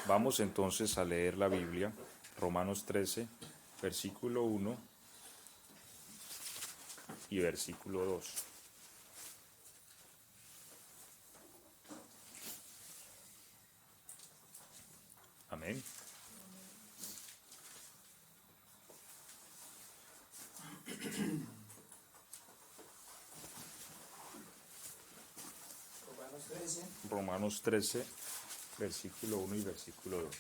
Vamos entonces a leer la Biblia, Romanos 13, versículo 1 y versículo 2. Amén. Romanos 13, versículo 1 y versículo 2.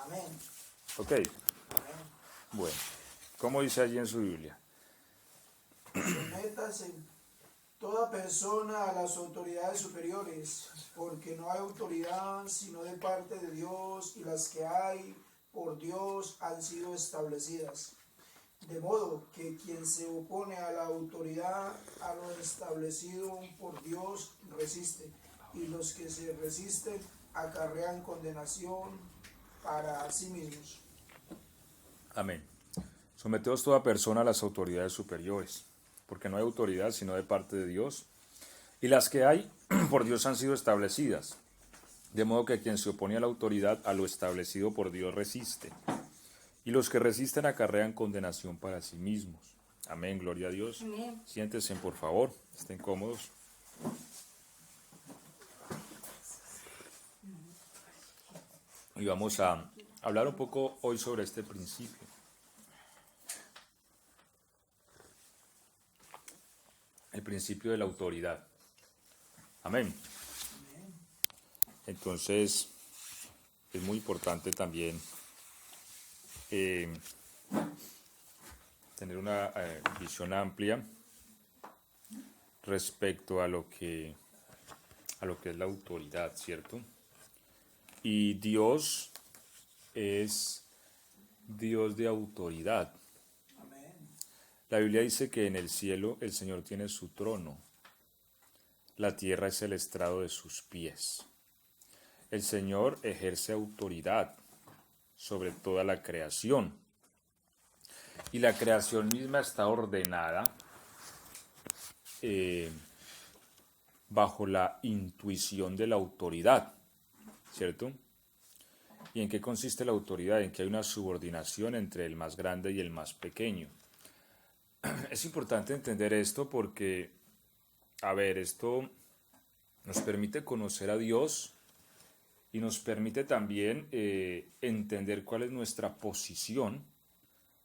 Amén. Ok, Amén. bueno, ¿cómo dice allí en su Biblia? Sométase toda persona a las autoridades superiores, porque no hay autoridad sino de parte de Dios, y las que hay por Dios han sido establecidas. De modo que quien se opone a la autoridad, a lo establecido por Dios, resiste, y los que se resisten acarrean condenación para sí mismos. Amén. Someteos toda persona a las autoridades superiores, porque no hay autoridad sino de parte de Dios, y las que hay por Dios han sido establecidas. De modo que quien se opone a la autoridad, a lo establecido por Dios, resiste. Y los que resisten acarrean condenación para sí mismos. Amén, gloria a Dios. Amén. Siéntense, por favor, estén cómodos. Y vamos a hablar un poco hoy sobre este principio. El principio de la autoridad. Amén. Entonces, es muy importante también tener una visión amplia respecto a lo que es la autoridad, ¿cierto? Y Dios es Dios de autoridad. Amén. La Biblia dice que en el cielo el Señor tiene su trono, la tierra es el estrado de sus pies. El Señor ejerce autoridad sobre toda la creación. Y la creación misma está ordenada bajo la intuición de la autoridad, ¿cierto? ¿Y en qué consiste la autoridad? En que hay una subordinación entre el más grande y el más pequeño. Es importante entender esto porque, esto nos permite conocer a Dios y nos permite también entender cuál es nuestra posición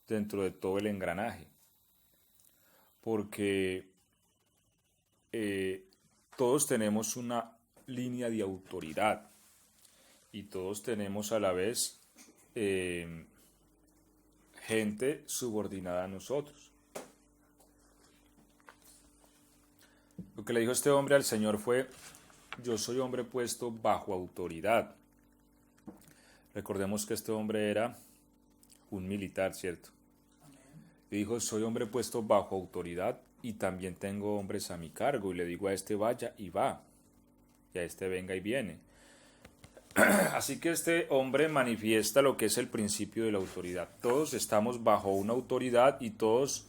dentro de todo el engranaje. Porque todos tenemos una línea de autoridad y todos tenemos a la vez gente subordinada a nosotros. Lo que le dijo este hombre al Señor fue: yo soy hombre puesto bajo autoridad. Recordemos que este hombre era un militar, ¿cierto? Y dijo: soy hombre puesto bajo autoridad y también tengo hombres a mi cargo. Y le digo a este: vaya y va, y a este: venga y viene. Así que este hombre manifiesta lo que es el principio de la autoridad. Todos estamos bajo una autoridad y todos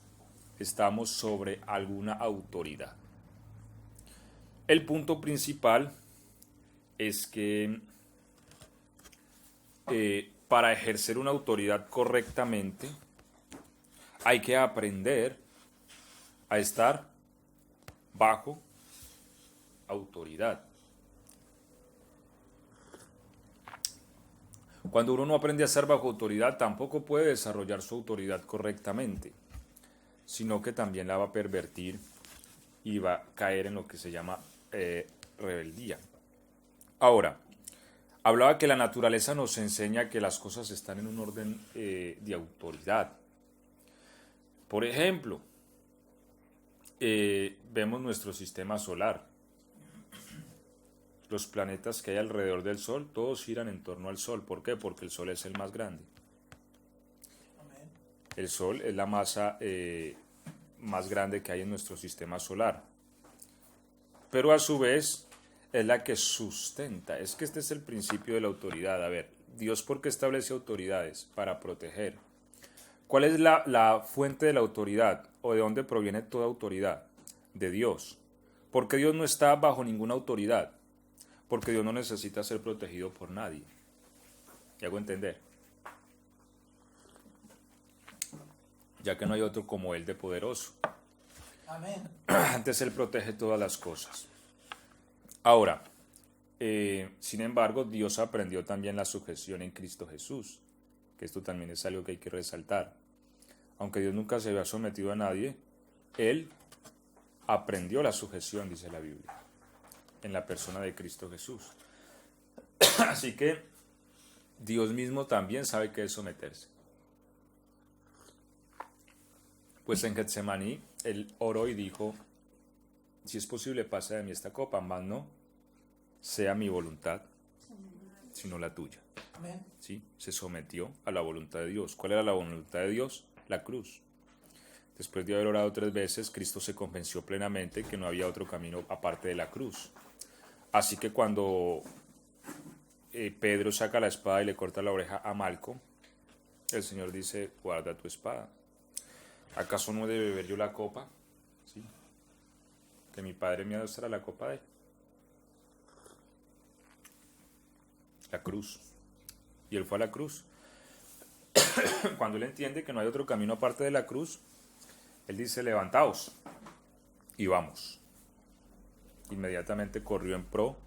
estamos sobre alguna autoridad. El punto principal es que para ejercer una autoridad correctamente hay que aprender a estar bajo autoridad. Cuando uno no aprende a estar bajo autoridad, tampoco puede desarrollar su autoridad correctamente, sino que también la va a pervertir y va a caer en lo que se llama rebeldía. Ahora, hablaba que la naturaleza nos enseña que las cosas están en un orden de autoridad. Por ejemplo, vemos nuestro sistema solar. Los planetas que hay alrededor del Sol, todos giran en torno al Sol. ¿Por qué? Porque el Sol es el más grande. Amén. El Sol es la masa más grande que hay en nuestro sistema solar. Pero a su vez es la que sustenta. Es que este es el principio de la autoridad. A ver, Dios, ¿por qué establece autoridades? Para proteger. ¿Cuál es la fuente de la autoridad? ¿O de dónde proviene toda autoridad? De Dios. Porque Dios no está bajo ninguna autoridad. Porque Dios no necesita ser protegido por nadie. ¿Me hago entender? Ya que no hay otro como Él de poderoso. Amén. Antes Él protege todas las cosas. Ahora, sin embargo, Dios aprendió también la sujeción en Cristo Jesús, que esto también es algo que hay que resaltar. Aunque Dios nunca se había sometido a nadie, Él aprendió la sujeción, dice la Biblia, en la persona de Cristo Jesús. Así que Dios mismo también sabe qué es someterse. Pues en Getsemaní, Él oró y dijo, si es posible, pasa de mí esta copa, mas no sea mi voluntad, sino la tuya. Amén. ¿Sí? Se sometió a la voluntad de Dios. ¿Cuál era la voluntad de Dios? La cruz. Después de haber orado 3 veces, Cristo se convenció plenamente que no había otro camino aparte de la cruz. Así que cuando Pedro saca la espada y le corta la oreja a Malco, el Señor dice, guarda tu espada. ¿Acaso no he de beber yo la copa? ¿Sí? Que mi Padre me ha dado la copa de él. La cruz. Y él fue a la cruz. Cuando él entiende que no hay otro camino aparte de la cruz, él dice, levantaos y vamos. Inmediatamente corrió en pro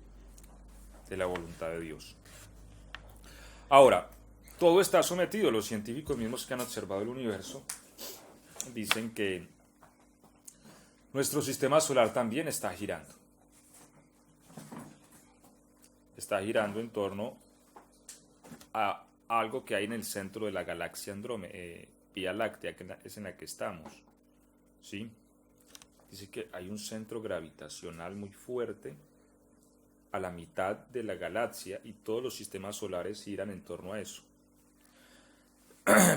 de la voluntad de Dios. Ahora, todo está sometido. Los científicos mismos que han observado el universo dicen que nuestro sistema solar también está girando. Está girando en torno a algo que hay en el centro de la galaxia Andrómeda, Vía Láctea, que es en la que estamos. ¿Sí? Dice que hay un centro gravitacional muy fuerte a la mitad de la galaxia y todos los sistemas solares giran en torno a eso.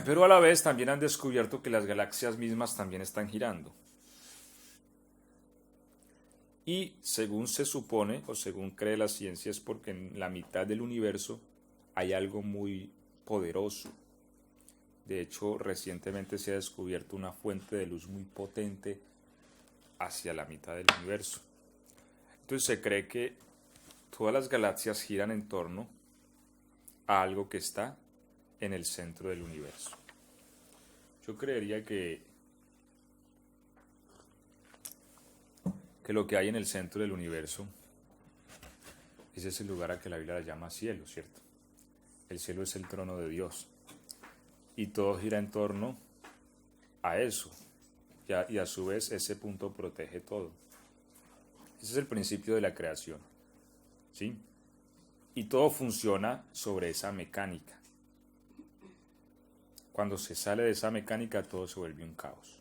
Pero a la vez también han descubierto que las galaxias mismas también están girando. Y según se supone, o según cree la ciencia, es porque en la mitad del universo hay algo muy poderoso. De hecho, recientemente se ha descubierto una fuente de luz muy potente hacia la mitad del universo. Entonces se cree que todas las galaxias giran en torno a algo que está en el centro del universo. Yo creería que lo que hay en el centro del universo es ese lugar a que la Biblia la llama cielo, ¿cierto? El cielo es el trono de Dios. Y todo gira en torno a eso. Y a su vez ese punto protege todo. Ese es el principio de la creación. ¿Sí? Y todo funciona sobre esa mecánica. Cuando se sale de esa mecánica todo se vuelve un caos.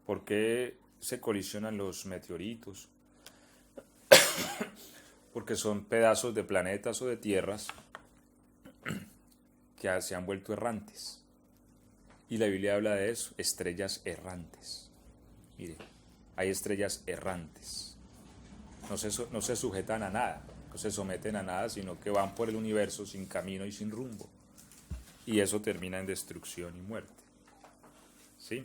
¿Por qué se colisionan los meteoritos? Porque son pedazos de planetas o de tierras que se han vuelto errantes. Y la Biblia habla de eso, estrellas errantes. Mire, hay estrellas errantes. No se sujetan a nada, no se someten a nada, sino que van por el universo sin camino y sin rumbo. Y eso termina en destrucción y muerte. ¿Sí?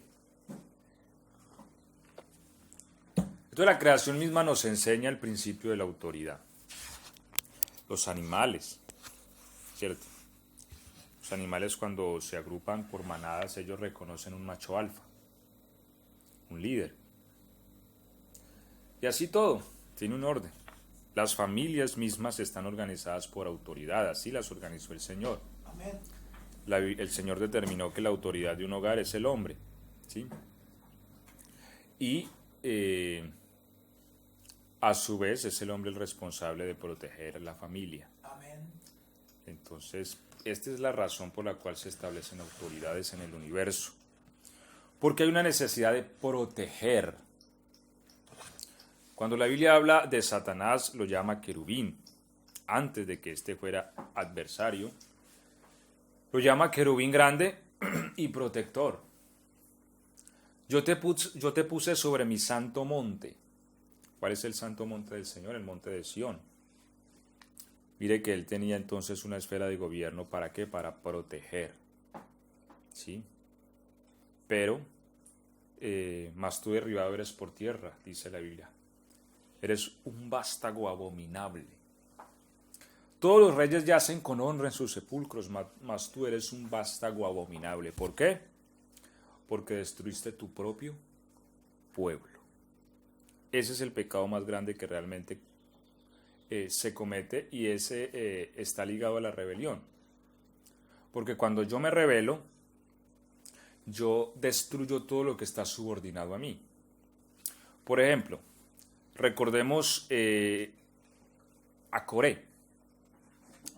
Entonces la creación misma nos enseña el principio de la autoridad. Los animales, ¿cierto? Los animales cuando se agrupan por manadas, ellos reconocen un macho alfa, un líder. Y así todo, tiene un orden. Las familias mismas están organizadas por autoridad, así las organizó el Señor. Amén. El Señor determinó que la autoridad de un hogar es el hombre, ¿sí? Y a su vez es el hombre el responsable de proteger la familia. Amén. Entonces, esta es la razón por la cual se establecen autoridades en el universo. Porque hay una necesidad de proteger. Cuando la Biblia habla de Satanás, lo llama querubín. Antes de que éste fuera adversario, lo llama querubín grande y protector. Yo te puse sobre mi santo monte. ¿Cuál es el santo monte del Señor? El monte de Sión. Mire que él tenía entonces una esfera de gobierno. ¿Para qué? Para proteger. ¿Sí? Pero, mas tú derribado eres por tierra, dice la Biblia. Eres un vástago abominable. Todos los reyes yacen con honra en sus sepulcros, mas tú eres un vástago abominable. ¿Por qué? Porque destruiste tu propio pueblo. Ese es el pecado más grande que realmente se comete, y ese está ligado a la rebelión. Porque cuando yo me rebelo, yo destruyo todo lo que está subordinado a mí. Por ejemplo, recordemos a Coré.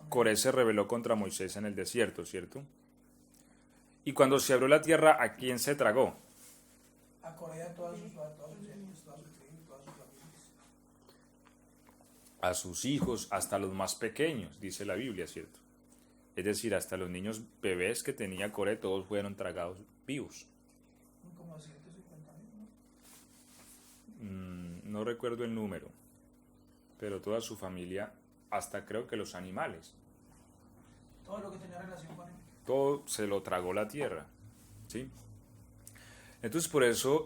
Coré se rebeló contra Moisés en el desierto, ¿cierto? Y cuando se abrió la tierra, ¿a quién se tragó? A Coré, a todas sus tribus, todas sus familias. A sus hijos, hasta los más pequeños, dice la Biblia, ¿cierto? Es decir, hasta los niños bebés que tenía Coré, todos fueron tragados vivos. Como 150,000, ¿no? No recuerdo el número, pero toda su familia, hasta creo que los animales. Todo lo que tenía relación con él. Todo se lo tragó la tierra, ¿sí? Entonces por eso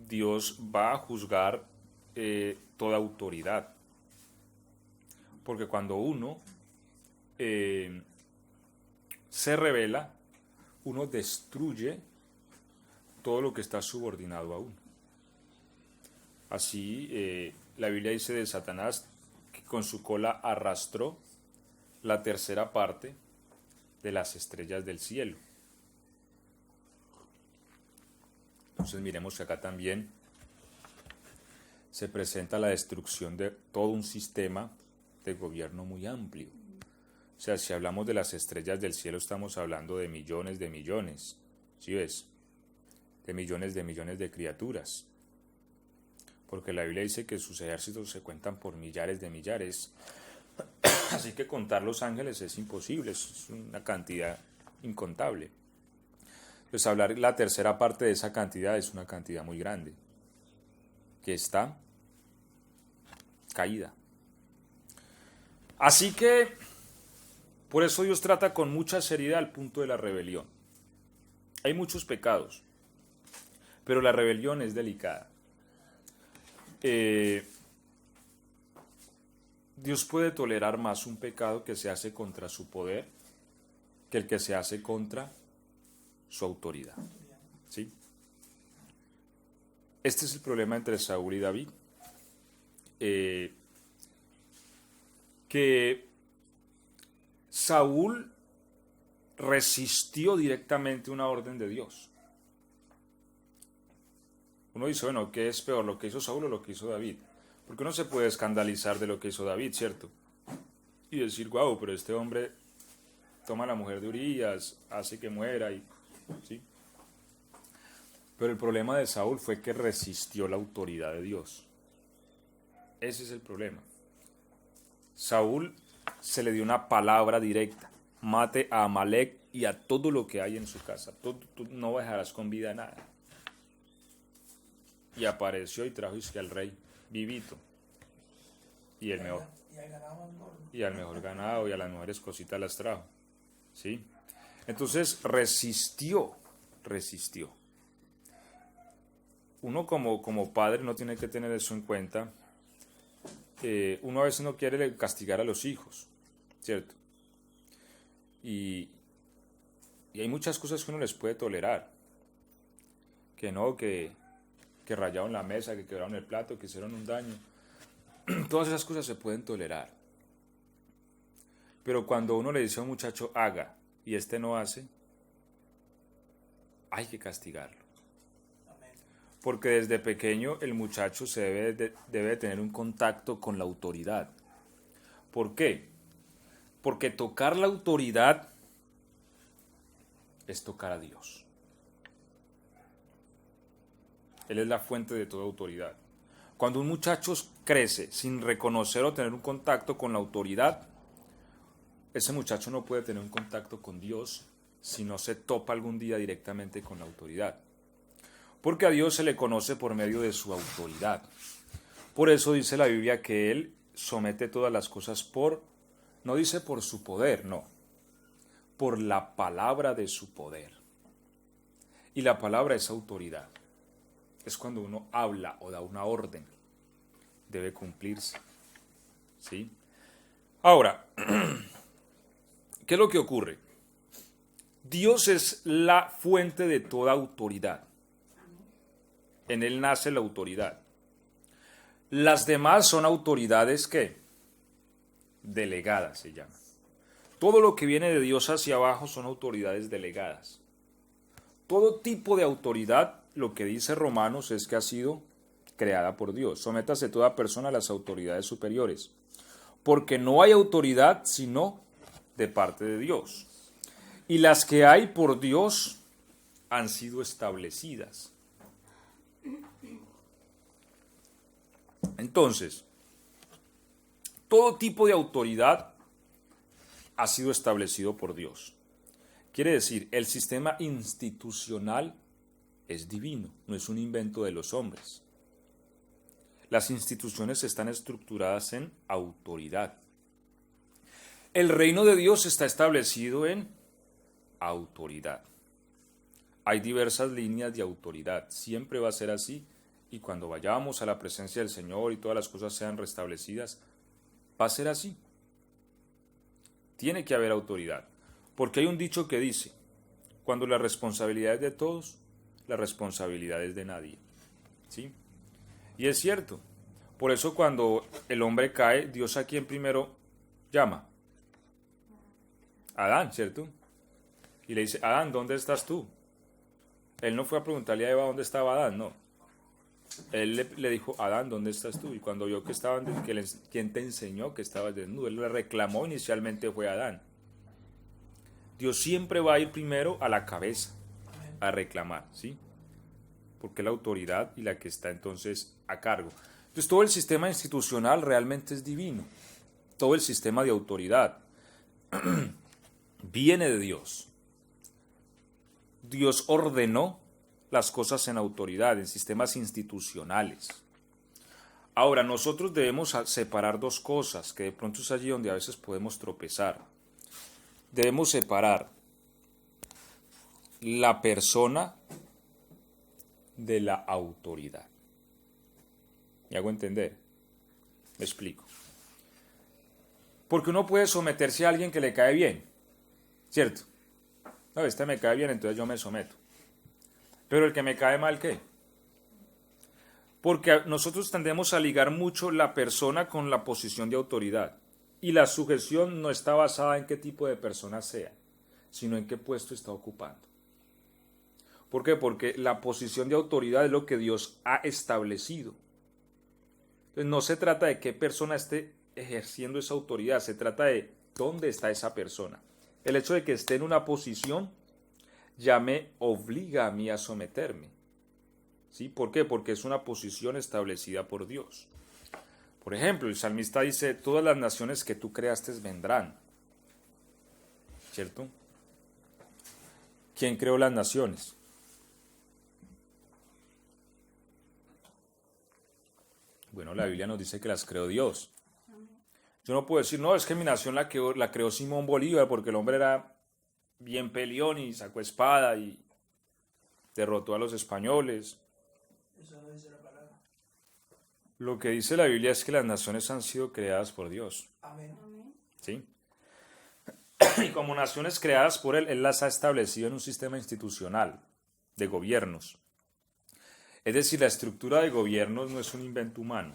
Dios va a juzgar toda autoridad. Porque cuando uno se rebela, uno destruye todo lo que está subordinado a uno. Así la Biblia dice de Satanás que con su cola arrastró la tercera parte de las estrellas del cielo. Entonces miremos que acá también se presenta la destrucción de todo un sistema de gobierno muy amplio. O sea, si hablamos de las estrellas del cielo, estamos hablando de millones, ¿sí ves? De millones de criaturas. Porque la Biblia dice que sus ejércitos se cuentan por millares de millares. Así que contar los ángeles es imposible, es una cantidad incontable. Pues hablar la tercera parte de esa cantidad es una cantidad muy grande, que está caída. Así que, por eso Dios trata con mucha seriedad el punto de la rebelión. Hay muchos pecados, pero la rebelión es delicada. Dios puede tolerar más un pecado que se hace contra su poder que el que se hace contra su autoridad. ¿Sí? Este es el problema entre Saúl y David. Que Saúl resistió directamente una orden de Dios. Uno dice, bueno, ¿qué es peor, lo que hizo Saúl o lo que hizo David? Porque uno se puede escandalizar de lo que hizo David, ¿cierto? Y decir, guau, pero este hombre toma a la mujer de Urías, hace que muera, ¿sí? Pero el problema de Saúl fue que resistió la autoridad de Dios. Ese es el problema. Saúl se le dio una palabra directa: mate a Amalek y a todo lo que hay en su casa. Tú no dejarás con vida nada. Y apareció y trajo al rey vivito. Y el mejor. Y al mejor ganado y a las mejores cositas las trajo. ¿Sí? Entonces resistió. Uno como padre no tiene que tener eso en cuenta. Uno a veces no quiere castigar a los hijos, ¿cierto? Y hay muchas cosas que uno les puede tolerar. Que no, que rayaron la mesa, que quebraron el plato, que hicieron un daño. Todas esas cosas se pueden tolerar. Pero cuando uno le dice a un muchacho haga y este no hace, hay que castigarlo. Porque desde pequeño el muchacho debe tener un contacto con la autoridad. ¿Por qué? Porque tocar la autoridad es tocar a Dios. Él es la fuente de toda autoridad. Cuando un muchacho crece sin reconocer o tener un contacto con la autoridad, ese muchacho no puede tener un contacto con Dios si no se topa algún día directamente con la autoridad. Porque a Dios se le conoce por medio de su autoridad. Por eso dice la Biblia que Él somete todas las cosas no dice por su poder, no, por la palabra de su poder. Y la palabra es autoridad. Es cuando uno habla o da una orden, debe cumplirse. ¿Sí? Ahora, ¿qué es lo que ocurre? Dios es la fuente de toda autoridad. En Él nace la autoridad. Las demás son autoridades ¿qué? Delegadas se llaman. Todo lo que viene de Dios hacia abajo son autoridades delegadas. Todo tipo de autoridad, lo que dice Romanos es que ha sido creada por Dios. Sométase toda persona a las autoridades superiores, porque no hay autoridad sino de parte de Dios. Y las que hay por Dios han sido establecidas. Entonces, todo tipo de autoridad ha sido establecido por Dios. Quiere decir, el sistema institucional es divino, no es un invento de los hombres. Las instituciones están estructuradas en autoridad. El reino de Dios está establecido en autoridad. Hay diversas líneas de autoridad, siempre va a ser así, y cuando vayamos a la presencia del Señor y todas las cosas sean restablecidas, va a ser así. Tiene que haber autoridad, porque hay un dicho que dice, cuando la responsabilidad es de todos, la responsabilidad es de nadie. ¿Sí? Y es cierto, por eso cuando el hombre cae, Dios a quien primero llama, Adán, ¿cierto? Y le dice, Adán, ¿dónde estás tú? Él no fue a preguntarle a Eva dónde estaba Adán, no. Él le dijo, Adán, ¿dónde estás tú? Y cuando vio que estaban, ¿quién te enseñó que estabas desnudo? Él le reclamó, inicialmente fue Adán. Dios siempre va a ir primero a la cabeza, a reclamar, ¿sí? Porque la autoridad y la que está entonces a cargo. Entonces todo el sistema institucional realmente es divino. Todo el sistema de autoridad viene de Dios. Dios ordenó las cosas en autoridad, en sistemas institucionales. Ahora, nosotros debemos separar dos cosas, que de pronto es allí donde a veces podemos tropezar. Debemos separar la persona de la autoridad. ¿Me hago entender? Me explico. Porque uno puede someterse a alguien que le cae bien, ¿cierto? No, este me cae bien, entonces yo me someto. Pero el que me cae mal, ¿qué? Porque nosotros tendemos a ligar mucho la persona con la posición de autoridad. Y la sujeción no está basada en qué tipo de persona sea, sino en qué puesto está ocupando. ¿Por qué? Porque la posición de autoridad es lo que Dios ha establecido. Entonces no se trata de qué persona esté ejerciendo esa autoridad, se trata de dónde está esa persona. El hecho de que esté en una posición ya me obliga a mí a someterme. ¿Sí? ¿Por qué? Porque es una posición establecida por Dios. Por ejemplo, el salmista dice, todas las naciones que tú creaste vendrán. ¿Cierto? ¿Quién creó las naciones? Bueno, la Biblia nos dice que las creó Dios. Yo no puedo decir, no, es que mi nación la creó Simón Bolívar porque el hombre era bien peleón y sacó espada y derrotó a los españoles. Eso no dice la palabra. Lo que dice la Biblia es que las naciones han sido creadas por Dios. Amén. ¿Sí? Y como naciones creadas por Él las ha establecido en un sistema institucional de gobiernos. Es decir, la estructura de gobiernos no es un invento humano,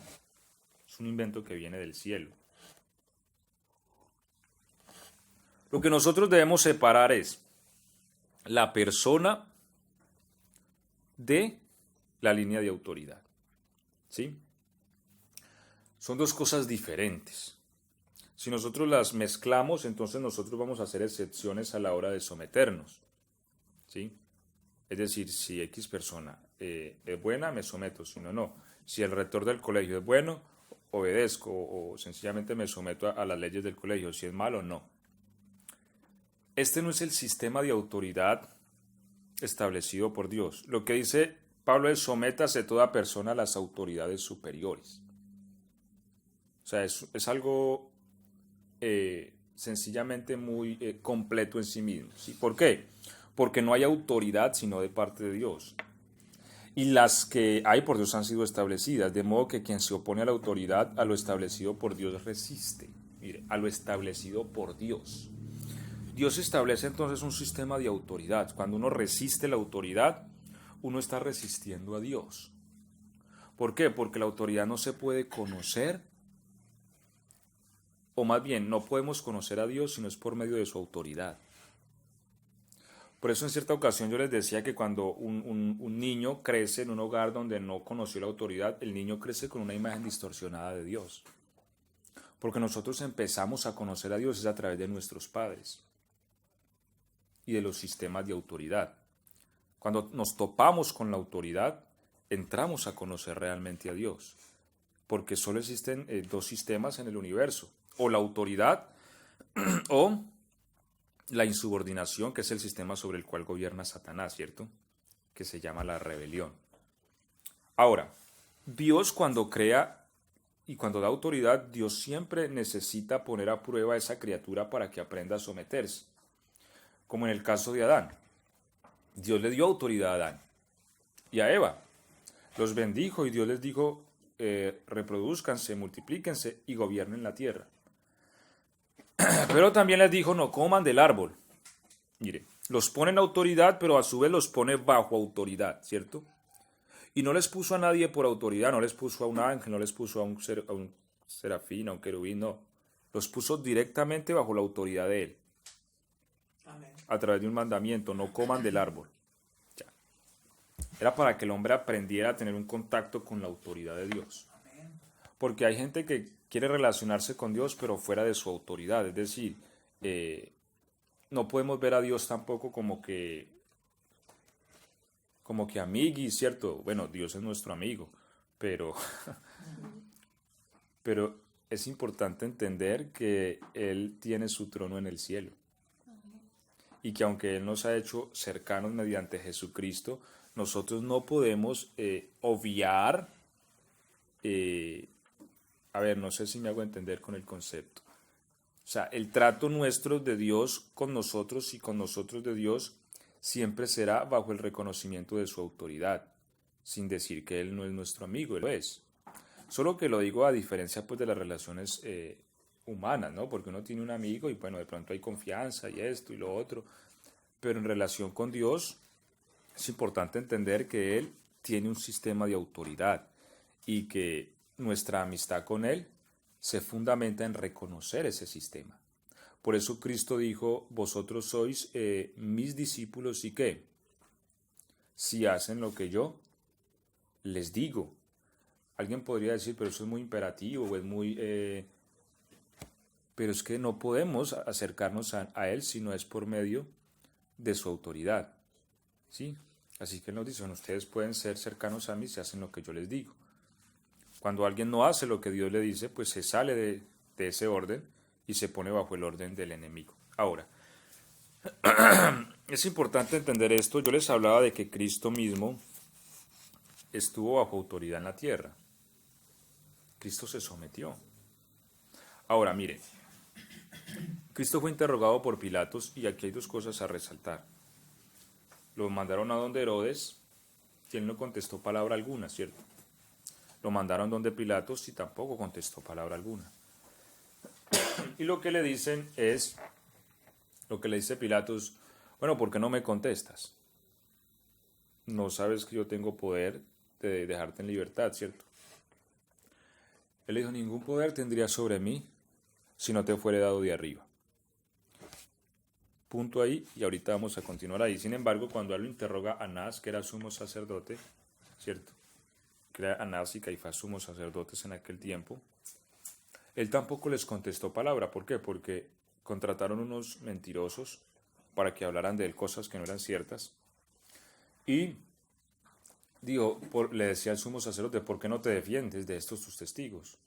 es un invento que viene del cielo. Lo que nosotros debemos separar es la persona de la línea de autoridad. ¿Sí? Son dos cosas diferentes. Si nosotros las mezclamos, entonces nosotros vamos a hacer excepciones a la hora de someternos. ¿Sí? Es decir, si X persona es buena, me someto, si no, no. Si el rector del colegio es bueno, obedezco o sencillamente me someto a las leyes del colegio. Si es malo, no. Este no es el sistema de autoridad establecido por Dios. Lo que dice Pablo es sométase toda persona a las autoridades superiores. O sea, es algo sencillamente muy completo en sí mismo. ¿Sí? ¿Por qué? Porque no hay autoridad sino de parte de Dios. Y las que hay por Dios han sido establecidas, de modo que quien se opone a la autoridad, a lo establecido por Dios resiste. mire, a lo establecido por Dios. Dios establece entonces un sistema de autoridad. Cuando uno resiste la autoridad, uno está resistiendo a Dios. ¿Por qué? Porque la autoridad no se puede conocer, o más bien, no podemos conocer a Dios si no es por medio de su autoridad. Por eso en cierta ocasión yo les decía que cuando un niño crece en un hogar donde no conoció la autoridad, el niño crece con una imagen distorsionada de Dios. Porque nosotros empezamos a conocer a Dios es a través de nuestros padres y de los sistemas de autoridad. Cuando nos topamos con la autoridad, entramos a conocer realmente a Dios. Porque solo existen dos sistemas en el universo, o la autoridad o la insubordinación, que es el sistema sobre el cual gobierna Satanás, ¿cierto? Que se llama la rebelión. Ahora, Dios cuando crea y cuando da autoridad, Dios siempre necesita poner a prueba a esa criatura para que aprenda a someterse. Como en el caso de Adán. Dios le dio autoridad a Adán y a Eva. Los bendijo y Dios les dijo, reproduzcanse, multiplíquense y gobiernen la tierra. Pero también les dijo, no coman del árbol. Mire, los pone en autoridad, pero a su vez los pone bajo autoridad, ¿cierto? Y no les puso a nadie por autoridad, no les puso a un ángel, no les puso a un serafín, a un querubín, no. Los puso directamente bajo la autoridad de él. Amén. A través de un mandamiento, no coman del árbol. Ya. Era para que el hombre aprendiera a tener un contacto con la autoridad de Dios. Amén. Porque hay gente que quiere relacionarse con Dios, pero fuera de su autoridad. Es decir, no podemos ver a Dios tampoco como que amigui, ¿cierto? Bueno, Dios es nuestro amigo, pero es importante entender que Él tiene su trono en el cielo. Y que aunque Él nos ha hecho cercanos mediante Jesucristo, nosotros no podemos obviar, no sé si me hago entender con el concepto. O sea, el trato nuestro de Dios con nosotros y con nosotros de Dios siempre será bajo el reconocimiento de su autoridad, sin decir que Él no es nuestro amigo, Él lo es. Solo que lo digo a diferencia pues de las relaciones humanas, ¿no? Porque uno tiene un amigo y bueno, de pronto hay confianza y esto y lo otro, pero en relación con Dios es importante entender que Él tiene un sistema de autoridad y que nuestra amistad con Él se fundamenta en reconocer ese sistema. Por eso Cristo dijo, vosotros sois mis discípulos y ¿qué? Si hacen lo que yo les digo. Alguien podría decir, pero eso es muy imperativo, o es muy... pero es que no podemos acercarnos a Él si no es por medio de su autoridad. ¿Sí? Así que Él nos dice, bueno, ustedes pueden ser cercanos a mí si hacen lo que yo les digo. Cuando alguien no hace lo que Dios le dice, pues se sale de ese orden y se pone bajo el orden del enemigo. Ahora, es importante entender esto. Yo les hablaba de que Cristo mismo estuvo bajo autoridad en la tierra. Cristo se sometió. Ahora, mire, Cristo fue interrogado por Pilatos y aquí hay dos cosas a resaltar. Lo mandaron a donde Herodes y él no contestó palabra alguna, ¿cierto? Lo mandaron donde Pilatos y tampoco contestó palabra alguna. Y lo que le dicen es, lo que le dice Pilatos, bueno, ¿por qué no me contestas? No sabes que yo tengo poder de dejarte en libertad, ¿cierto? Él le dijo, ningún poder tendría sobre mí si no te fuere dado de arriba. Punto ahí, y ahorita vamos a continuar ahí. Sin embargo, cuando él lo interroga a Anás, que era sumo sacerdote, ¿cierto? Que era Anás y Caifás sumos sacerdotes en aquel tiempo, él tampoco les contestó palabra. ¿Por qué? Porque contrataron unos mentirosos para que hablaran de él cosas que no eran ciertas. Y dijo, le decía al sumo sacerdote, ¿por qué no te defiendes de estos tus testigos?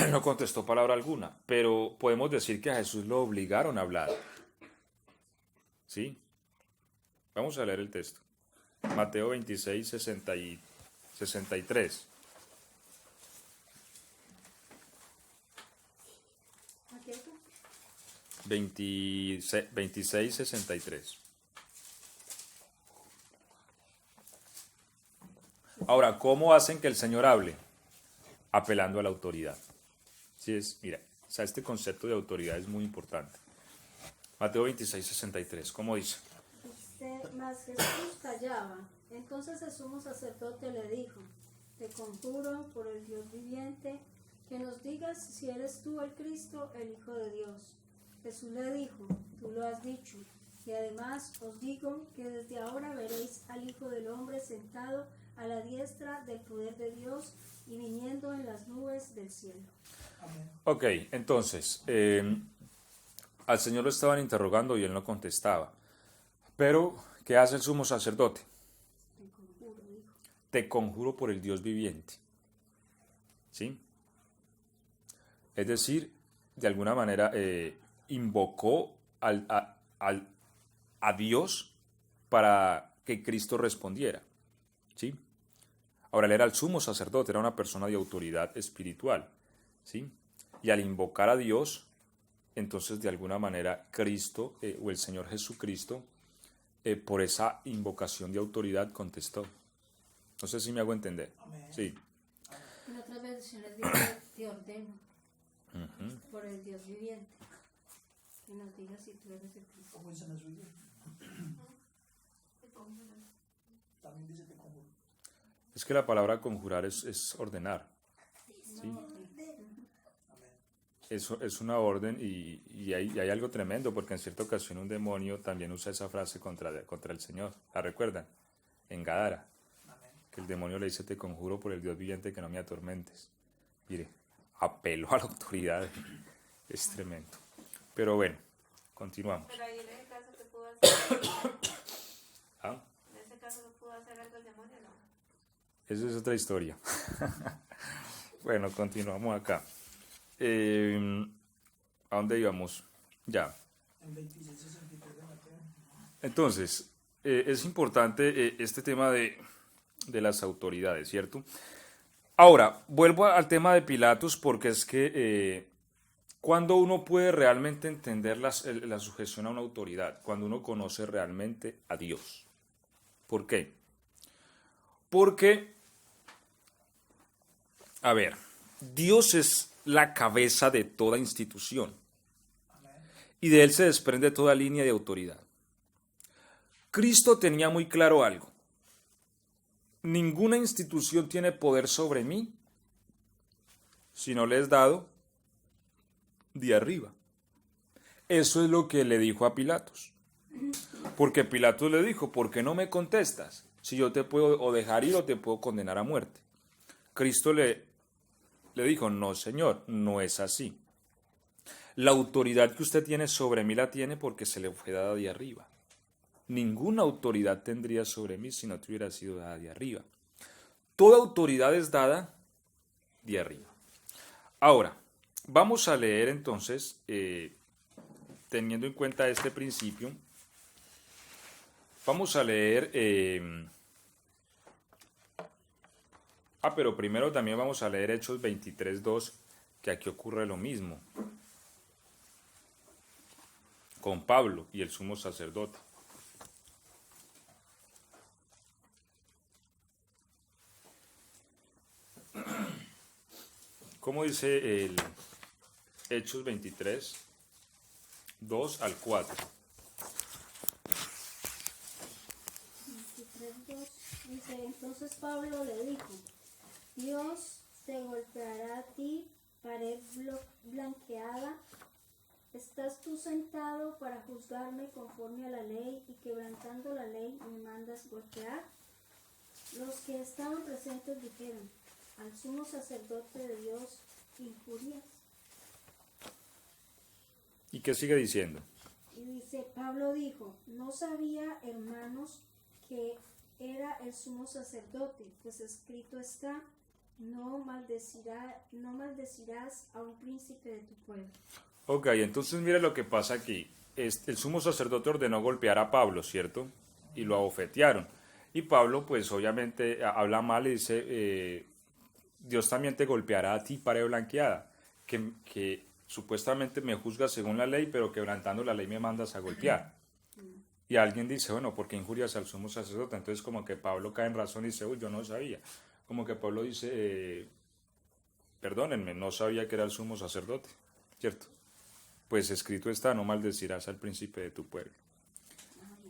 No contestó palabra alguna, pero podemos decir que a Jesús lo obligaron a hablar. ¿Sí? Vamos a leer el texto. Mateo 26, 63. 26, 63. Ahora, ¿cómo hacen que el Señor hable? Apelando a la autoridad. Sí, mira, O sea, este concepto de autoridad es muy importante. Mateo 26, 63, ¿cómo dice? Mas Jesús callaba. Entonces el sumo sacerdote le dijo: te conjuro por el Dios viviente, que nos digas si eres tú el Cristo, el Hijo de Dios. Jesús le dijo: tú lo has dicho. Y además os digo que desde ahora veréis al Hijo del Hombre sentado a la diestra del poder de Dios y viniendo en las nubes del cielo. Amén. Ok, entonces, al Señor lo estaban interrogando y él no contestaba. Pero, ¿qué hace el sumo sacerdote? Te conjuro, dijo. Te conjuro por el Dios viviente. ¿Sí? Es decir, de alguna manera invocó a Dios para que Cristo respondiera. ¿Sí? Ahora, él era el sumo sacerdote, era una persona de autoridad espiritual. ¿Sí? Y al invocar a Dios, entonces de alguna manera Cristo o el Señor Jesucristo, por esa invocación de autoridad contestó. No sé si me hago entender. Amén. Sí. En otras versiones dice: te ordeno por el Dios viviente, que nos digas si tú eres el Cristo. ¿Cómo dice en la suya? También dice te conjuro. Es que la palabra conjurar es ordenar. ¿Sí? Es una orden y hay algo tremendo, porque en cierta ocasión un demonio también usa esa frase contra el Señor. ¿La recuerdan? En Gadara. Que el demonio le dice: te conjuro por el Dios viviente que no me atormentes. Mire, apeló a la autoridad. Es tremendo. Pero bueno, continuamos. Pero ahí en ese caso, ¿qué pudo hacer? ¿Ah? En ese caso, ¿no pudo hacer algo el demonio? No. Esa es otra historia. Bueno, continuamos acá. ¿A dónde íbamos? Ya. En 26:63 de Mateo. Entonces, es importante este tema de las autoridades, ¿cierto? Ahora, vuelvo al tema de Pilatos, porque es que cuando uno puede realmente entender la sujeción a una autoridad, cuando uno conoce realmente a Dios. ¿Por qué? Porque, a ver, Dios es la cabeza de toda institución y de él se desprende toda línea de autoridad. Cristo tenía muy claro algo: ninguna institución tiene poder sobre mí si no le es dado de arriba. Eso es lo que le dijo a Pilatos, porque Pilatos le dijo: ¿por qué no me contestas? Si yo te puedo o dejar ir o te puedo condenar a muerte. Cristo le dijo: no, Señor, no es así. La autoridad que usted tiene sobre mí la tiene porque se le fue dada de arriba. Ninguna autoridad tendría sobre mí si no te hubiera sido dada de arriba. Toda autoridad es dada de arriba. Ahora, vamos a leer entonces, teniendo en cuenta este principio, vamos a leer... pero primero también vamos a leer Hechos 23:2, que aquí ocurre lo mismo con Pablo y el sumo sacerdote. ¿Cómo dice el Hechos 23:2 al 4? 23:2 dice: entonces Pablo le dijo: Dios te golpeará a ti, pared blanqueada. ¿Estás tú sentado para juzgarme conforme a la ley y quebrantando la ley me mandas golpear? Los que estaban presentes dijeron: al sumo sacerdote de Dios injurias. ¿Y qué sigue diciendo? Y dice: Pablo dijo: no sabía, hermanos, que era el sumo sacerdote, pues escrito está: no maldecirás a un príncipe de tu pueblo. Ok, entonces mire lo que pasa aquí. El sumo sacerdote ordenó golpear a Pablo, ¿cierto? Y lo abofetearon. Y Pablo, pues obviamente habla mal y dice: Dios también te golpeará a ti, pared blanqueada, que supuestamente me juzgas según la ley, pero quebrantando la ley me mandas a golpear. Y alguien dice: bueno, ¿por qué injurias al sumo sacerdote? Entonces como que Pablo cae en razón y dice: uy, yo no sabía. Como que Pablo dice: perdónenme, no sabía que era el sumo sacerdote. ¿cierto? Pues escrito está, no maldecirás al príncipe de tu pueblo.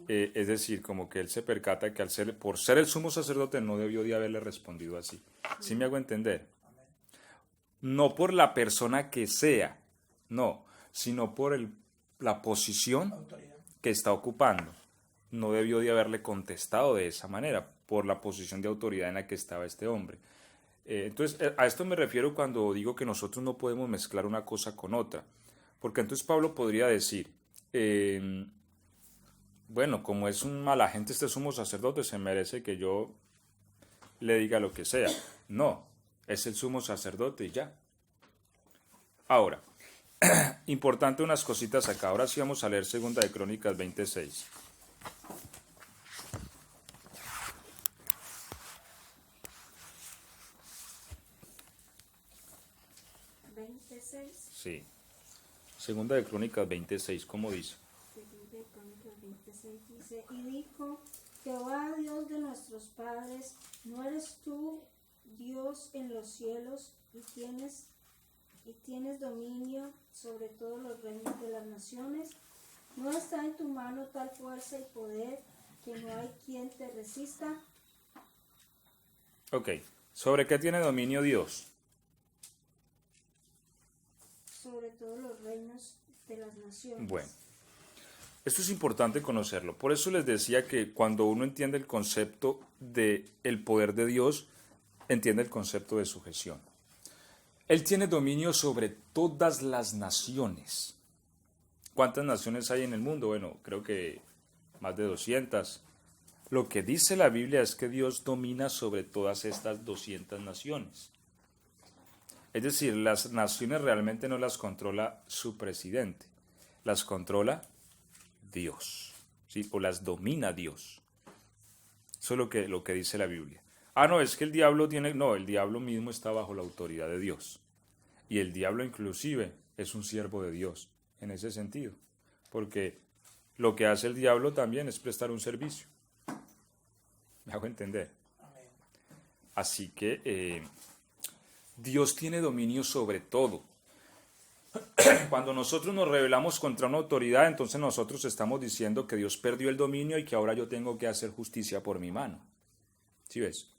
Es decir, como que él se percata que por ser el sumo sacerdote no debió de haberle respondido así. ¿Sí me hago entender? No por la persona que sea, no, sino por la posición Autoridad. que está ocupando. No debió de haberle contestado de esa manera, por la posición de autoridad en la que estaba este hombre. Entonces, a esto me refiero cuando digo que nosotros no podemos mezclar una cosa con otra. Porque entonces Pablo podría decir, bueno, como es un mala gente este sumo sacerdote, se merece que yo le diga lo que sea. No, es el sumo sacerdote y ya. Ahora, importante unas cositas acá. Ahora sí vamos a leer 2 de Crónicas 26. Sí. 2 de Crónicas 26, ¿cómo dice? Segunda de Crónicas 26 dice, y dijo, Jehová Dios de nuestros padres, ¿no eres tú Dios en los cielos y tienes dominio sobre todos los reinos de las naciones? ¿No está en tu mano tal fuerza y poder que no hay quien te resista? Ok, ¿sobre qué tiene dominio Dios? Sobre todos los reinos de las naciones. Bueno, esto es importante conocerlo. Por eso les decía que cuando uno entiende el concepto del poder de Dios, entiende el concepto de sujeción. Él tiene dominio sobre todas las naciones. ¿Cuántas naciones hay en el mundo? Bueno, creo que más de 200. Lo que dice la Biblia es que Dios domina sobre todas estas 200 naciones. Es decir, las naciones realmente no las controla su presidente, las controla Dios, ¿sí? O las domina Dios. Eso es lo que dice la Biblia. Ah, no, es que el diablo no, el diablo mismo está bajo la autoridad de Dios. Y el diablo inclusive es un siervo de Dios, en ese sentido. Porque lo que hace el diablo también es prestar un servicio. ¿Me hago entender? Así que Dios tiene dominio sobre todo. Cuando nosotros nos rebelamos contra una autoridad, entonces nosotros estamos diciendo que Dios perdió el dominio y que ahora yo tengo que hacer justicia por mi mano. ¿Sí ves?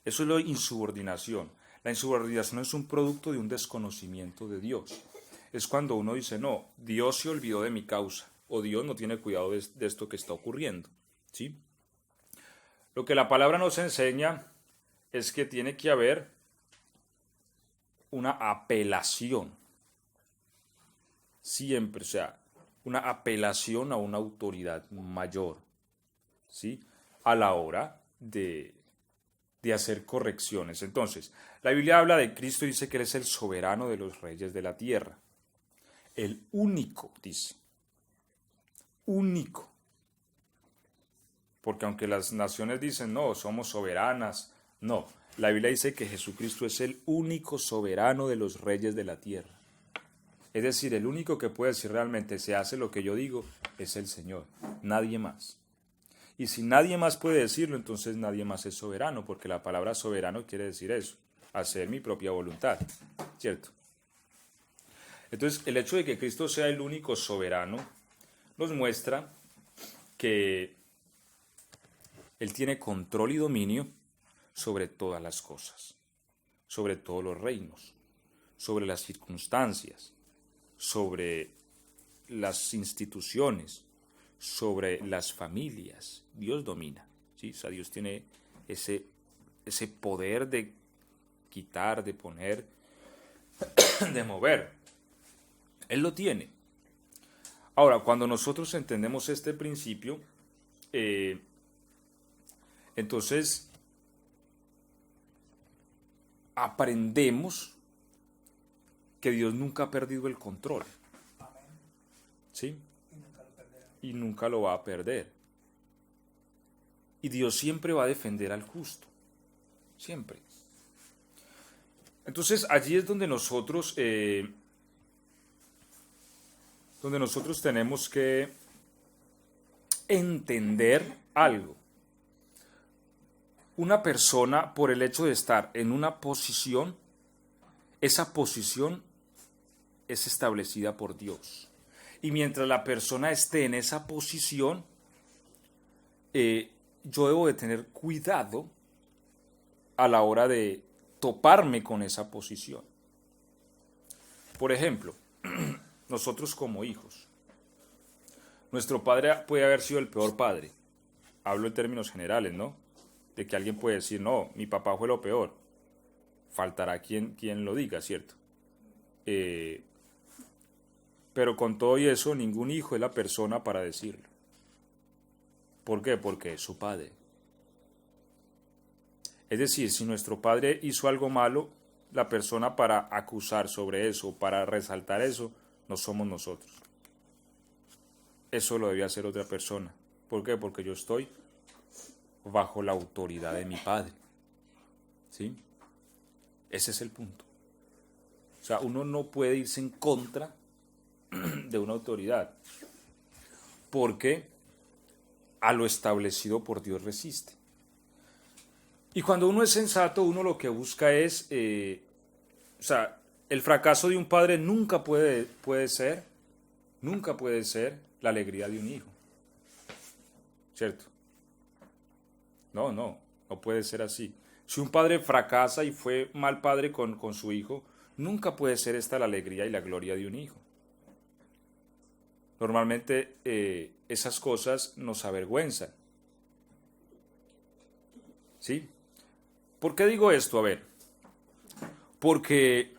Eso es la insubordinación. La insubordinación es un producto de un desconocimiento de Dios. Es cuando uno dice, no, Dios se olvidó de mi causa, o Dios no tiene cuidado de esto que está ocurriendo. ¿Sí? Lo que la palabra nos enseña es que tiene que haber una apelación. Siempre, o sea, una apelación a una autoridad mayor, ¿sí? A la hora de hacer correcciones. Entonces, la Biblia habla de Cristo y dice que Él es el soberano de los reyes de la tierra. El único, dice. Único. Porque aunque las naciones dicen, no, somos soberanas, no. La Biblia dice que Jesucristo es el único soberano de los reyes de la tierra. Es decir, el único que puede decir realmente se hace lo que yo digo es el Señor, nadie más. Y si nadie más puede decirlo, entonces nadie más es soberano, porque la palabra soberano quiere decir eso, hacer mi propia voluntad, ¿cierto? Entonces, el hecho de que Cristo sea el único soberano nos muestra que Él tiene control y dominio sobre todas las cosas, sobre todos los reinos, sobre las circunstancias, sobre las instituciones, sobre las familias. Dios domina, ¿sí? O sea, Dios tiene ese poder de quitar, de poner, de mover. Él lo tiene. Ahora, cuando nosotros entendemos este principio, entonces aprendemos que Dios nunca ha perdido el control. ¿Sí? Y nunca lo va a perder. Y Dios siempre va a defender al justo. Siempre. Entonces allí es donde nosotros tenemos que entender algo. Una persona, por el hecho de estar en una posición, esa posición es establecida por Dios. Y mientras la persona esté en esa posición, yo debo de tener cuidado a la hora de toparme con esa posición. Por ejemplo, nosotros como hijos, nuestro padre puede haber sido el peor padre. Hablo en términos generales, ¿no? De que alguien puede decir, no, mi papá fue lo peor. Faltará quien lo diga, ¿cierto? Pero con todo y eso, ningún hijo es la persona para decirlo. ¿Por qué? Porque es su padre. Es decir, si nuestro padre hizo algo malo, la persona para acusar sobre eso, para resaltar eso, no somos nosotros. Eso lo debía hacer otra persona. ¿Por qué? Porque yo estoy bajo la autoridad de mi padre. ¿Sí? Ese es el punto. O sea, uno no puede irse en contra de una autoridad, porque a lo establecido por Dios resiste. Y cuando uno es sensato, uno lo que busca es, o sea, el fracaso de un padre nunca puede ser la alegría de un hijo. ¿Cierto? No puede ser así. Si un padre fracasa y fue mal padre con su hijo, nunca puede ser esta la alegría y la gloria de un hijo. Normalmente esas cosas nos avergüenzan. ¿Sí? ¿Por qué digo esto? A ver, porque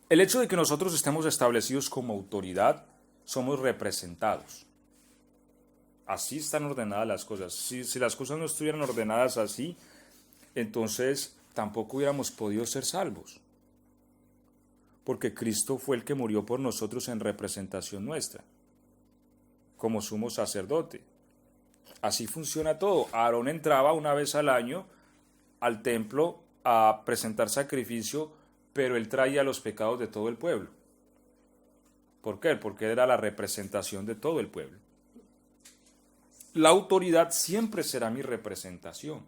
el hecho de que nosotros estemos establecidos como autoridad, somos representados. Así están ordenadas las cosas. Si las cosas no estuvieran ordenadas así, entonces tampoco hubiéramos podido ser salvos. Porque Cristo fue el que murió por nosotros en representación nuestra, como sumo sacerdote. Así funciona todo. Aarón entraba una vez al año al templo a presentar sacrificio, pero él traía los pecados de todo el pueblo. ¿Por qué? Porque era la representación de todo el pueblo. La autoridad siempre será mi representación.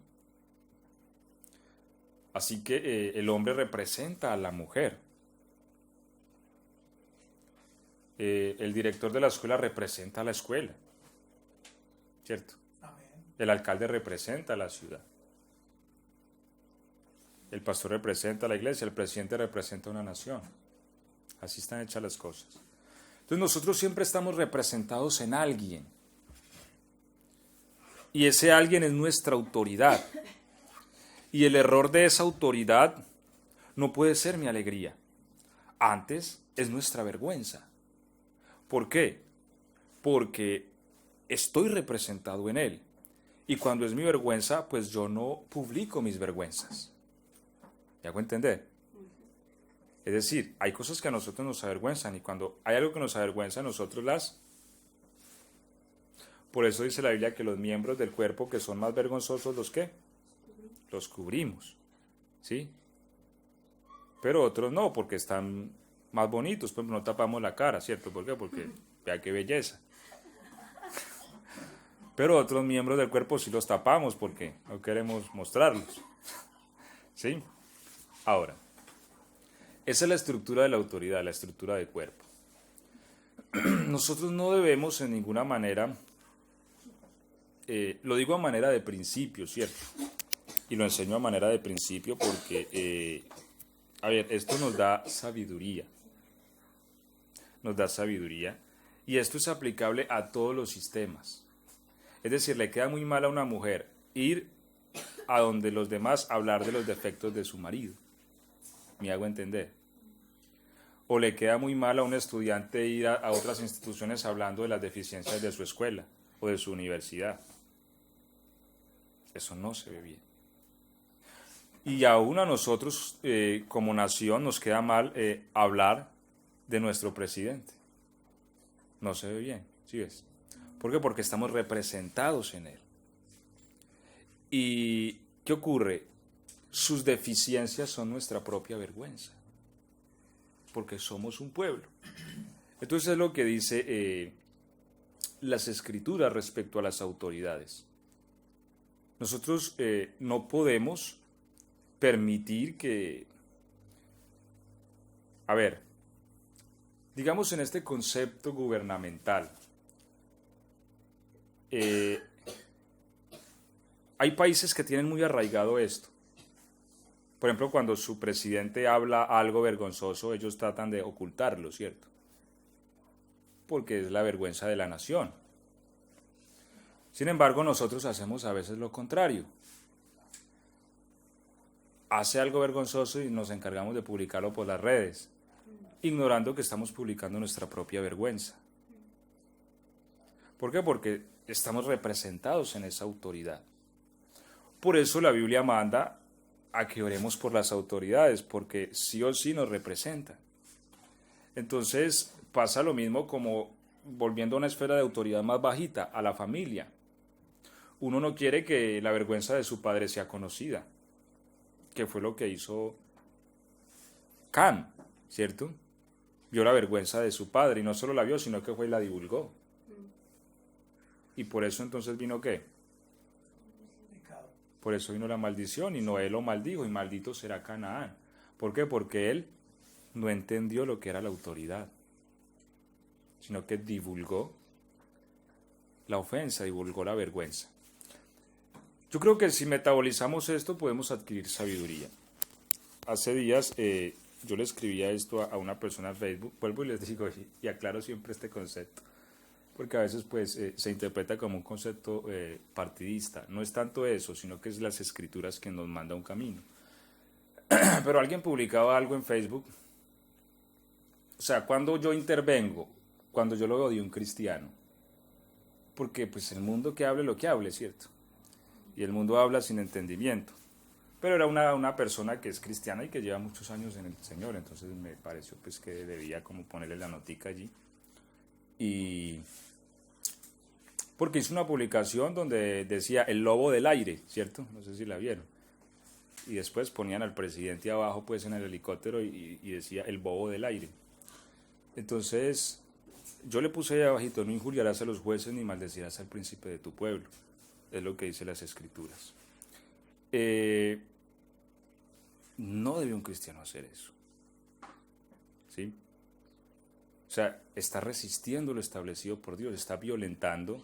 Así que el hombre representa a la mujer. El director de la escuela representa a la escuela. ¿Cierto? Amén. El alcalde representa a la ciudad. El pastor representa a la iglesia, el presidente representa a una nación. Así están hechas las cosas. Entonces nosotros siempre estamos representados en alguien. Y ese alguien es nuestra autoridad. Y el error de esa autoridad no puede ser mi alegría. Antes es nuestra vergüenza. ¿Por qué? Porque estoy representado en él. Y cuando es mi vergüenza, pues yo no publico mis vergüenzas. ¿Me hago entender? Es decir, hay cosas que a nosotros nos avergüenzan y cuando hay algo que nos avergüenza, nosotros las... Por eso dice la Biblia que los miembros del cuerpo que son más vergonzosos, ¿los qué? Los cubrimos. ¿Sí? Pero otros no, porque están más bonitos, pues no tapamos la cara, ¿cierto? ¿Por qué? Porque vea qué belleza. Pero otros miembros del cuerpo sí los tapamos porque no queremos mostrarlos. ¿Sí? Ahora, esa es la estructura de la autoridad, la estructura del cuerpo. Nosotros no debemos en ninguna manera, lo digo a manera de principio, ¿cierto? Y lo enseño a manera de principio porque, a ver, esto nos da sabiduría. Nos da sabiduría. Y esto es aplicable a todos los sistemas. Es decir, le queda muy mal a una mujer ir a donde los demás hablar de los defectos de su marido. ¿Me hago entender? O le queda muy mal a un estudiante ir a otras instituciones hablando de las deficiencias de su escuela o de su universidad. Eso no se ve bien. Y aún a nosotros, como nación, nos queda mal hablar de nuestro presidente. No se ve bien, ¿sí ves? ¿Por qué? Porque estamos representados en él. ¿Y qué ocurre? Sus deficiencias son nuestra propia vergüenza, porque somos un pueblo. Entonces es lo que dice las Escrituras respecto a las autoridades. Nosotros no podemos permitir que... A ver, digamos en este concepto gubernamental, hay países que tienen muy arraigado esto. Por ejemplo, cuando su presidente habla algo vergonzoso, ellos tratan de ocultarlo, ¿cierto? Porque es la vergüenza de la nación. Sin embargo, nosotros hacemos a veces lo contrario. Hace algo vergonzoso y nos encargamos de publicarlo por las redes, ignorando que estamos publicando nuestra propia vergüenza. ¿Por qué? Porque estamos representados en esa autoridad. Por eso la Biblia manda a que oremos por las autoridades, porque sí o sí nos representan. Entonces pasa lo mismo como volviendo a una esfera de autoridad más bajita, a la familia. Uno no quiere que la vergüenza de su padre sea conocida, que fue lo que hizo Can, ¿cierto? Vio la vergüenza de su padre, y no solo la vio, sino que fue y la divulgó. Y por eso entonces vino ¿qué? Por eso vino la maldición, y Noé lo maldijo, y maldito será Canaán. ¿Por qué? Porque él no entendió lo que era la autoridad, sino que divulgó la ofensa, divulgó la vergüenza. Yo creo que si metabolizamos esto podemos adquirir sabiduría. Hace días yo le escribía esto a una persona en Facebook, vuelvo y les digo, y aclaro siempre este concepto, porque a veces pues se interpreta como un concepto partidista. No es tanto eso, sino que es las escrituras que nos manda un camino. Pero alguien publicaba algo en Facebook, o sea, cuando yo intervengo, cuando yo lo veo de un cristiano, porque pues el mundo que hable lo que hable, ¿cierto? Y el mundo habla sin entendimiento. Pero era una persona que es cristiana y que lleva muchos años en el Señor, entonces me pareció pues que debía como ponerle la notica allí. Y porque hizo una publicación donde decía el lobo del aire, ¿cierto? No sé si la vieron. Y después ponían al presidente abajo pues en el helicóptero y decía el bobo del aire. Entonces yo le puse ahí abajito, no injuriarás a los jueces ni maldecirás al príncipe de tu pueblo. Es lo que dice las escrituras. No debe un cristiano hacer eso. ¿Sí? O sea, está resistiendo lo establecido por Dios, está violentando.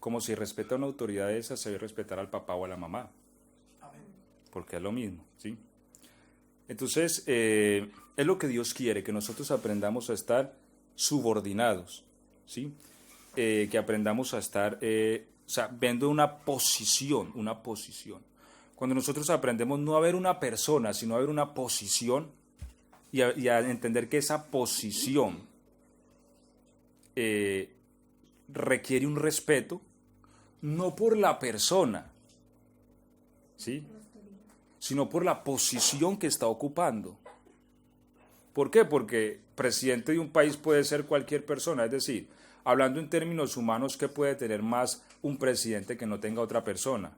Como si respeta a una autoridad de esa, se debe respetar al papá o a la mamá. Porque es lo mismo, ¿sí? Entonces, es lo que Dios quiere, que nosotros aprendamos a estar subordinados, ¿sí? Que aprendamos a estar, viendo una posición. Cuando nosotros aprendemos no a ver una persona, sino a ver una posición y a entender que esa posición requiere un respeto, no por la persona, ¿sí?, sino por la posición que está ocupando. ¿Por qué? Porque presidente de un país puede ser cualquier persona, es decir, hablando en términos humanos, ¿qué puede tener más un presidente que no tenga otra persona?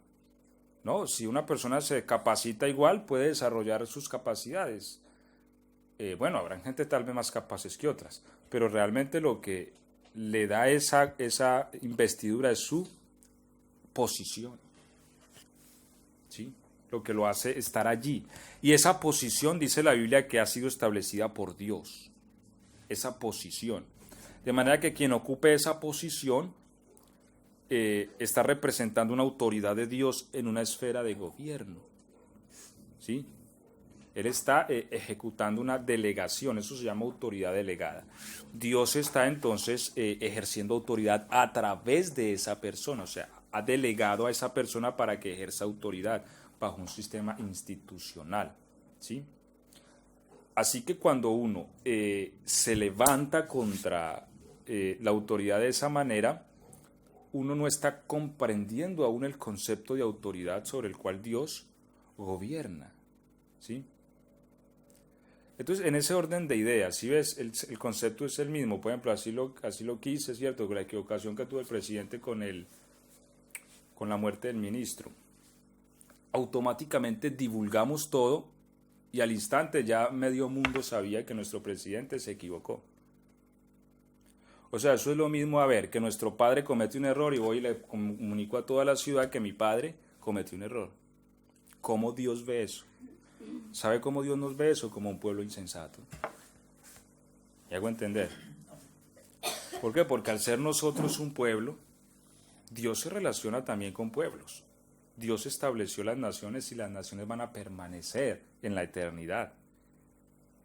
No, si una persona se capacita igual, puede desarrollar sus capacidades. Bueno, habrá gente tal vez más capaces que otras, pero realmente lo que le da esa investidura es su posición, ¿sí? Lo que lo hace estar allí. Y esa posición, dice la Biblia, que ha sido establecida por Dios. Esa posición. De manera que quien ocupe esa posición está representando una autoridad de Dios en una esfera de gobierno. ¿Sí? Él está ejecutando una delegación, eso se llama autoridad delegada. Dios está entonces ejerciendo autoridad a través de esa persona, o sea, ha delegado a esa persona para que ejerza autoridad bajo un sistema institucional, ¿sí? Así que cuando uno se levanta contra la autoridad de esa manera, uno no está comprendiendo aún el concepto de autoridad sobre el cual Dios gobierna, ¿sí? Entonces, en ese orden de ideas, si ves, el concepto es el mismo. Por ejemplo, así lo quise, ¿cierto? Con la equivocación que tuvo el presidente con la muerte del ministro. Automáticamente divulgamos todo y al instante ya medio mundo sabía que nuestro presidente se equivocó. O sea, eso es lo mismo, a ver, que nuestro padre comete un error y voy y le comunico a toda la ciudad que mi padre cometió un error. ¿Cómo Dios ve eso? ¿Sabe cómo Dios nos ve eso? Como un pueblo insensato. Y ¿Me hago entender? ¿Por qué? Porque al ser nosotros un pueblo, Dios se relaciona también con pueblos. Dios estableció las naciones y las naciones van a permanecer en la eternidad.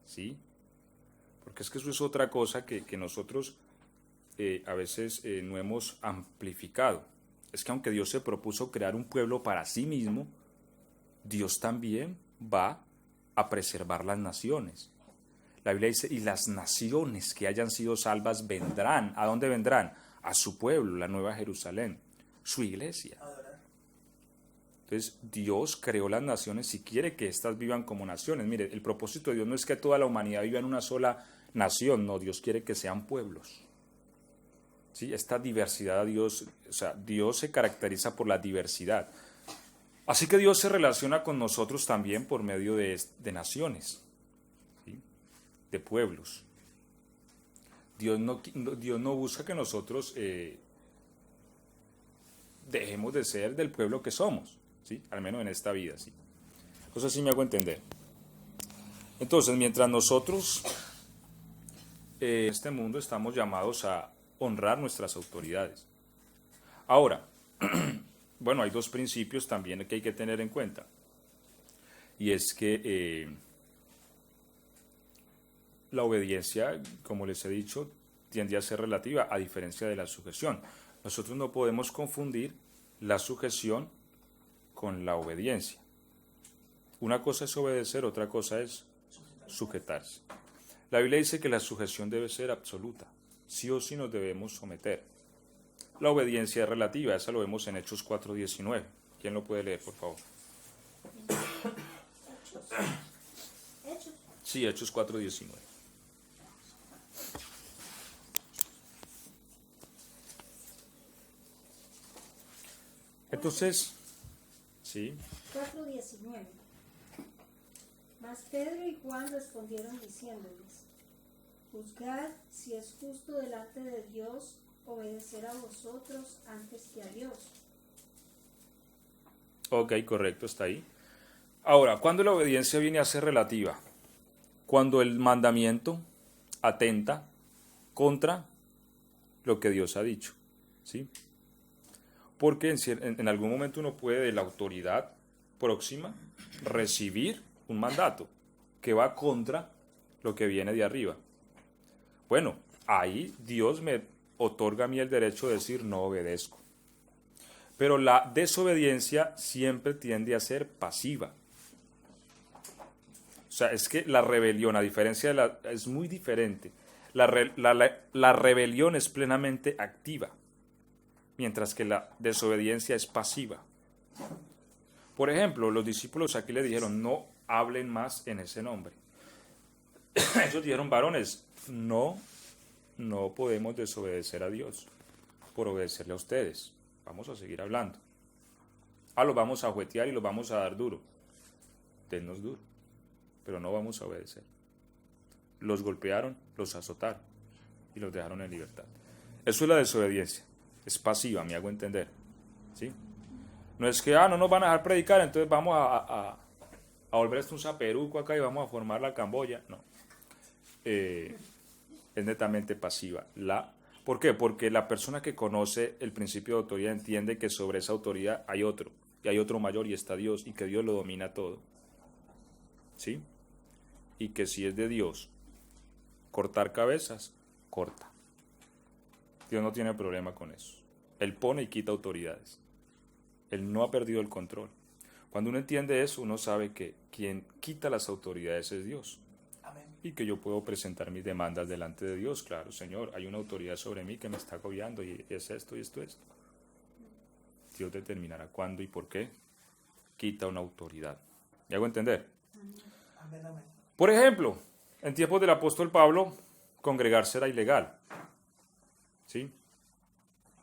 ¿Sí? Porque es que eso es otra cosa que nosotros a veces no hemos amplificado. Es que aunque Dios se propuso crear un pueblo para sí mismo, Dios también va a preservar las naciones. La Biblia dice, y las naciones que hayan sido salvas vendrán. ¿A dónde vendrán? A su pueblo, la Nueva Jerusalén, su iglesia. Entonces, Dios creó las naciones y quiere que éstas vivan como naciones. Mire, el propósito de Dios no es que toda la humanidad viva en una sola nación, no, Dios quiere que sean pueblos. ¿Sí? Esta diversidad, Dios se caracteriza por la diversidad. Así que Dios se relaciona con nosotros también por medio de naciones, ¿sí? De pueblos. Dios no busca que nosotros dejemos de ser del pueblo que somos, ¿sí? Al menos en esta vida, ¿sí? Eso sí me hago entender. Entonces, mientras nosotros en este mundo estamos llamados a honrar nuestras autoridades. Ahora, bueno, hay dos principios también que hay que tener en cuenta. Y es que la obediencia, como les he dicho, tiende a ser relativa, a diferencia de la sujeción. Nosotros no podemos confundir la sujeción con la obediencia. Una cosa es obedecer, otra cosa es sujetarse. La Biblia dice que la sujeción debe ser absoluta. Sí o sí nos debemos someter. La obediencia es relativa, esa lo vemos en Hechos 4:19. ¿Quién lo puede leer, por favor? Hechos. Sí, Hechos 4:19. Entonces, sí. 4:19. Mas Pedro y Juan respondieron diciéndoles: Juzgad si es justo delante de Dios obedecer a vosotros antes que a Dios. Ok, correcto, está ahí. Ahora, ¿cuándo la obediencia viene a ser relativa? Cuando el mandamiento atenta contra lo que Dios ha dicho, ¿sí? Porque en algún momento uno puede de la autoridad próxima recibir un mandato que va contra lo que viene de arriba. Bueno, ahí Dios me otorga a mí el derecho de decir no obedezco. Pero la desobediencia siempre tiende a ser pasiva. O sea, es que la rebelión, a diferencia de es muy diferente. La rebelión es plenamente activa, mientras que la desobediencia es pasiva. Por ejemplo, los discípulos aquí le dijeron, no hablen más en ese nombre. Ellos dijeron, varones, no podemos desobedecer a Dios por obedecerle a ustedes. Vamos a seguir hablando. Los vamos a juetear y los vamos a dar duro. Dennos duro, pero no vamos a obedecer. Los golpearon, los azotaron y los dejaron en libertad. Eso es la desobediencia. Es pasiva, me hago entender. ¿Sí? No es que, no nos van a dejar predicar, entonces vamos a volver esto un zaperuco acá y vamos a formar la Camboya. No. Es netamente pasiva. ¿Por qué? Porque la persona que conoce el principio de autoridad entiende que sobre esa autoridad hay otro, y hay otro mayor y está Dios, y que Dios lo domina todo. ¿Sí? Y que si es de Dios cortar cabezas, corta. Dios no tiene problema con eso. Él pone y quita autoridades. Él no ha perdido el control. Cuando uno entiende eso, uno sabe que quien quita las autoridades es Dios. Amén. Y que yo puedo presentar mis demandas delante de Dios. Claro, Señor, hay una autoridad sobre mí que me está agobiando y es esto y esto. Dios determinará cuándo y por qué quita una autoridad. ¿Me hago entender? Amén, amén. Por ejemplo, en tiempos del apóstol Pablo, congregarse era ilegal. ¿Sí?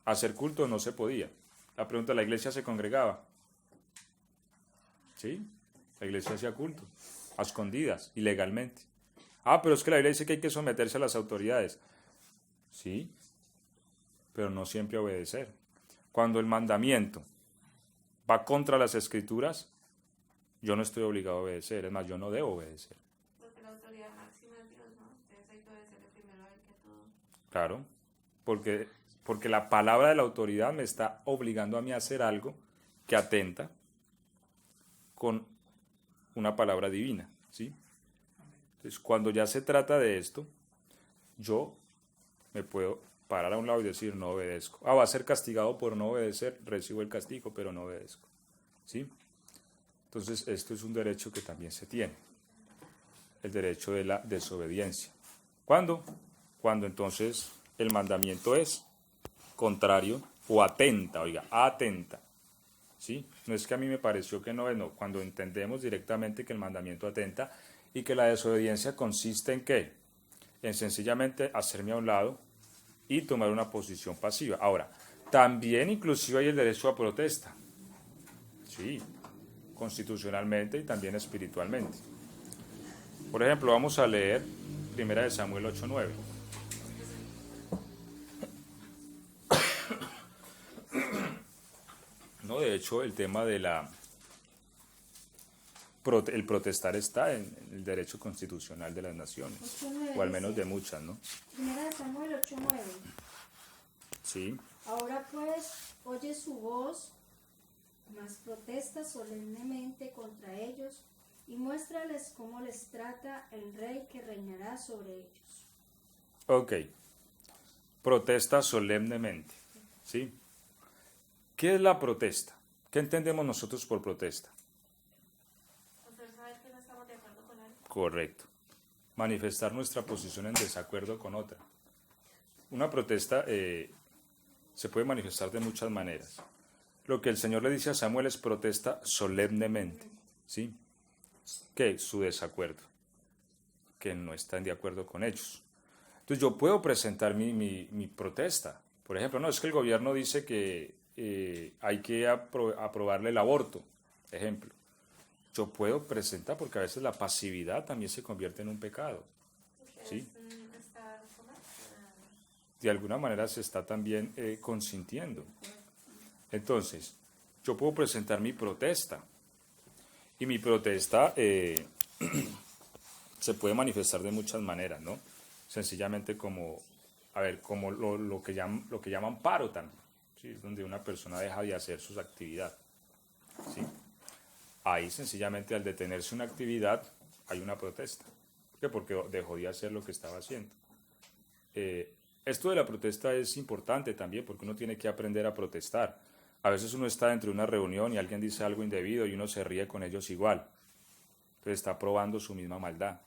Hacer culto no se podía. La pregunta, ¿la iglesia se congregaba? ¿Sí? La iglesia hacía culto, a escondidas, ilegalmente. Pero es que la Biblia dice que hay que someterse a las autoridades. Sí, pero no siempre obedecer. Cuando el mandamiento va contra las escrituras, yo no estoy obligado a obedecer. Es más, yo no debo obedecer. Porque la autoridad máxima es Dios, ¿no? Entonces hay que obedecerle primero Claro, porque la palabra de la autoridad me está obligando a mí a hacer algo que atenta con una palabra divina, ¿sí? Entonces, cuando ya se trata de esto, yo me puedo parar a un lado y decir, no obedezco. Va a ser castigado por no obedecer, recibo el castigo, pero no obedezco, ¿sí? Entonces, esto es un derecho que también se tiene, el derecho de la desobediencia. ¿Cuándo? Cuando entonces el mandamiento es contrario o atenta, oiga, atenta, ¿sí? No es que a mí me pareció que no es, no. Cuando entendemos directamente que el mandamiento atenta y que la desobediencia consiste en ¿qué? En sencillamente hacerme a un lado y tomar una posición pasiva. Ahora, también inclusive hay el derecho a protesta, sí, constitucionalmente y también espiritualmente. Por ejemplo, vamos a leer 1 Samuel 8:9. No, de hecho, el tema de el protestar está en el derecho constitucional de las naciones, 8:9 o al menos dice, de muchas, ¿no? 1 Samuel 8:9. Sí, Ahora pues, oye su voz, mas protesta solemnemente contra ellos y muéstrales cómo les trata el rey que reinará sobre ellos. ok. Protesta solemnemente, ¿sí? ¿Qué es la protesta? ¿Qué entendemos nosotros por protesta? Hacer saber que no estamos de acuerdo con él. Correcto. Manifestar nuestra posición en desacuerdo con otra. Una protesta se puede manifestar de muchas maneras. Lo que el Señor le dice a Samuel es protesta solemnemente, ¿sí? ¿Qué? Su desacuerdo, que no están de acuerdo con ellos. Entonces yo puedo presentar mi protesta. Por ejemplo, no, es que el gobierno dice que hay que aprobarle el aborto, ejemplo. Yo puedo presentar, porque a veces la pasividad también se convierte en un pecado, ¿sí? Estar ¿cómo? De alguna manera se está también consintiendo. Entonces, yo puedo presentar mi protesta, y mi protesta se puede manifestar de muchas maneras, ¿no? Sencillamente como, a ver, como lo que llaman paro también, ¿sí? Es donde una persona deja de hacer sus actividades, ¿sí? Ahí sencillamente al detenerse una actividad hay una protesta. ¿Por qué? Porque dejó de hacer lo que estaba haciendo. Esto de la protesta es importante también porque uno tiene que aprender a protestar. A veces uno está dentro de una reunión y alguien dice algo indebido y uno se ríe con ellos igual. Entonces está probando su misma maldad.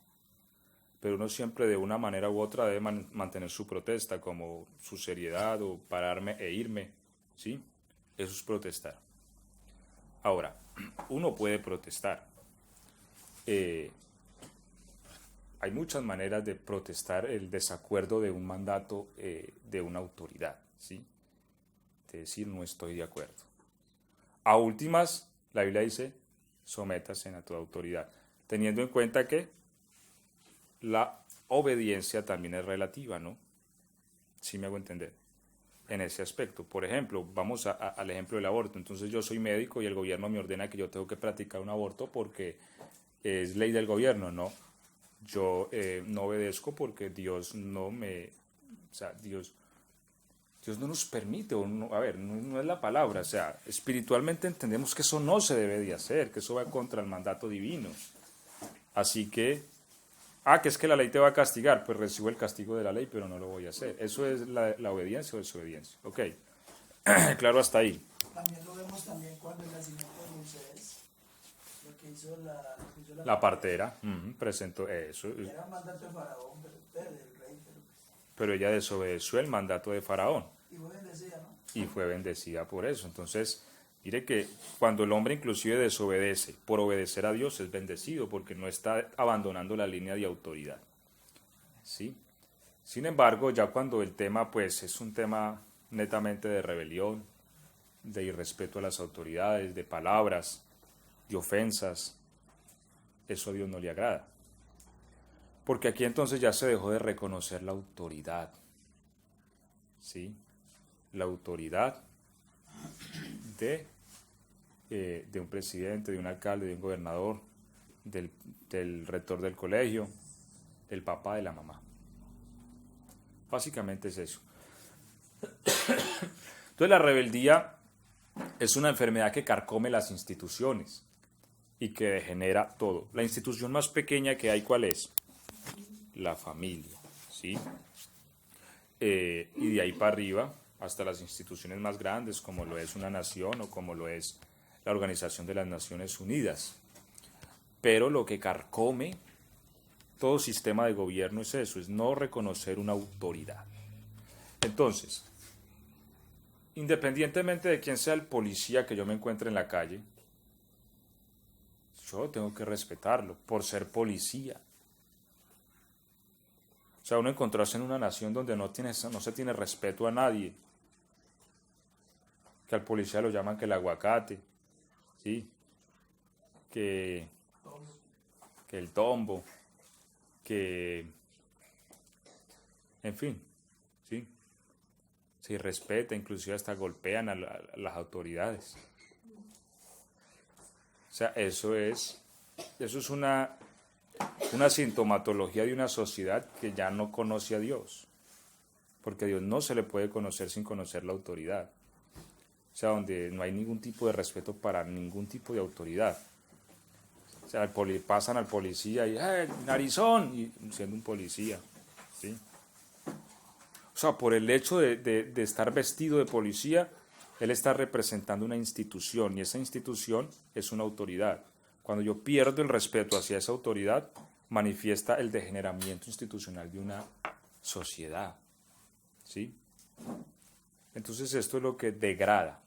Pero uno siempre de una manera u otra debe mantener su protesta, como su seriedad o pararme e irme, ¿sí? Eso es protestar. Ahora, uno puede protestar. Hay muchas maneras de protestar el desacuerdo de un mandato de una autoridad, ¿sí? De decir, no estoy de acuerdo. A últimas, la Biblia dice, sométase a toda autoridad, teniendo en cuenta que la obediencia también es relativa, ¿no? ¿Sí me hago entender? En ese aspecto. Por ejemplo, vamos al ejemplo del aborto. Entonces yo soy médico y el gobierno me ordena que yo tengo que practicar un aborto porque es ley del gobierno, ¿no? Yo no obedezco porque Dios no me... O sea, Dios no nos permite, a ver, no es la palabra, o sea, espiritualmente entendemos que eso no se debe de hacer, que eso va contra el mandato divino. Así que, que es que la ley te va a castigar, pues recibo el castigo de la ley, pero no lo voy a hacer. Eso es la obediencia o desobediencia. Ok, claro hasta ahí. También lo vemos también cuando el nacimiento de Moisés, lo que hizo La partera presentó eso. Era un mandato de Faraón, pero del rey, pero ella desobedeció el mandato de Faraón. y fue bendecida, ¿no? Y fue bendecida por eso. Entonces, mire que cuando el hombre inclusive desobedece por obedecer a Dios es bendecido porque no está abandonando la línea de autoridad. ¿Sí? Sin embargo, ya cuando el tema pues es un tema netamente de rebelión, de irrespeto a las autoridades, de palabras, de ofensas, eso a Dios no le agrada. Porque aquí entonces ya se dejó de reconocer la autoridad. ¿Sí? La autoridad de un presidente, de un alcalde, de un gobernador, del rector del colegio, del papá, de la mamá. Básicamente es eso. Entonces la rebeldía es una enfermedad que carcome las instituciones y que degenera todo. La institución más pequeña que hay, ¿cuál es? La familia, ¿sí? Y de ahí para arriba, hasta las instituciones más grandes, como lo es una nación o como lo es la Organización de las Naciones Unidas. Pero lo que carcome todo sistema de gobierno es eso, es no reconocer una autoridad. Entonces, independientemente de quién sea el policía que yo me encuentre en la calle, yo tengo que respetarlo por ser policía. O sea, uno encontrarse en una nación donde no se tiene respeto a nadie, que al policía lo llaman que el aguacate, ¿sí? que el tombo, que, en fin, ¿sí? Se irrespeta, inclusive hasta golpean a las autoridades. O sea, eso es una sintomatología de una sociedad que ya no conoce a Dios, porque a Dios no se le puede conocer sin conocer la autoridad. O sea, donde no hay ningún tipo de respeto para ningún tipo de autoridad. O sea, pasan al policía y narizón, y siendo un policía, ¿sí? O sea, por el hecho de estar vestido de policía, él está representando una institución, y esa institución es una autoridad. Cuando yo pierdo el respeto hacia esa autoridad, manifiesta el degeneramiento institucional de una sociedad, ¿sí? Entonces esto es lo que degrada.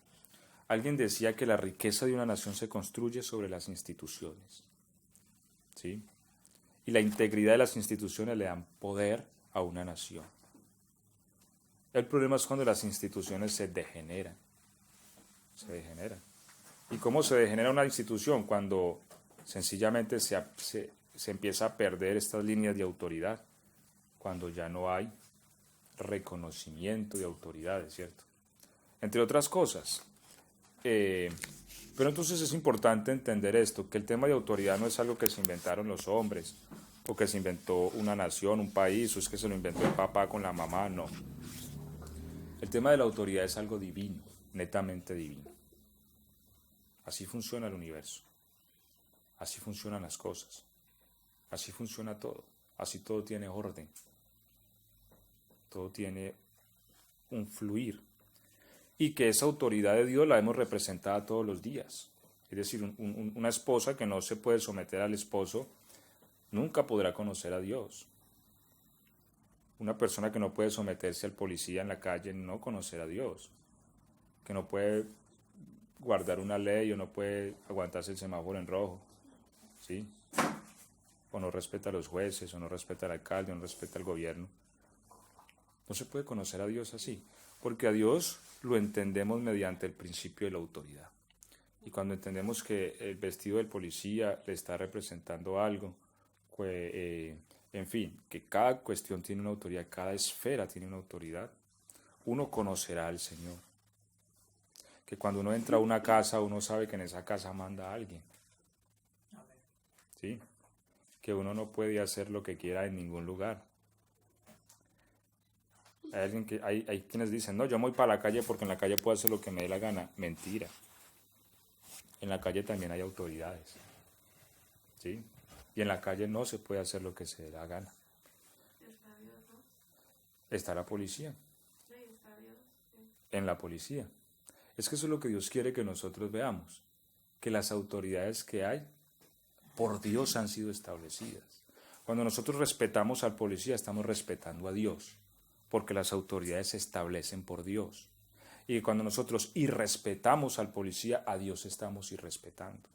Alguien decía que la riqueza de una nación se construye sobre las instituciones, ¿sí? Y la integridad de las instituciones le dan poder a una nación. El problema es cuando las instituciones se degeneran. Se degeneran. ¿Y cómo se degenera una institución? Cuando sencillamente se empieza a perder estas líneas de autoridad, cuando ya no hay reconocimiento de autoridades, ¿cierto? Entre otras cosas. Pero entonces es importante entender esto, que el tema de autoridad no es algo que se inventaron los hombres, o que se inventó una nación, un país, o es que se lo inventó el papá con la mamá, no. El tema de la autoridad es algo divino, netamente divino. Así funciona el universo, así funcionan las cosas, así funciona todo, así todo tiene orden, todo tiene un fluir. Y que esa autoridad de Dios la hemos representada todos los días. Es decir, una esposa que no se puede someter al esposo nunca podrá conocer a Dios. Una persona que no puede someterse al policía en la calle no conocerá a Dios. Que no puede guardar una ley o no puede aguantarse el semáforo en rojo, ¿sí? O no respeta a los jueces, o no respeta al alcalde, o no respeta al gobierno. No se puede conocer a Dios así, porque a Dios lo entendemos mediante el principio de la autoridad. Y cuando entendemos que el vestido del policía le está representando algo, en fin, que cada cuestión tiene una autoridad, cada esfera tiene una autoridad, uno conocerá al Señor. Que cuando uno entra a una casa, uno sabe que en esa casa manda a alguien. ¿Sí? Que uno no puede hacer lo que quiera en ningún lugar. Hay quienes dicen, no, yo me voy para la calle porque en la calle puedo hacer lo que me dé la gana. Mentira. En la calle también hay autoridades. ¿Sí? Y en la calle no se puede hacer lo que se dé la gana. Está Dios, ¿no? Está la policía. Sí, está Dios. Sí. En la policía. Es que eso es lo que Dios quiere que nosotros veamos. Que las autoridades que hay, por Dios han sido establecidas. Cuando nosotros respetamos al policía, estamos respetando a Dios. Porque las autoridades se establecen por Dios. Y cuando nosotros irrespetamos al policía, a Dios estamos irrespetando.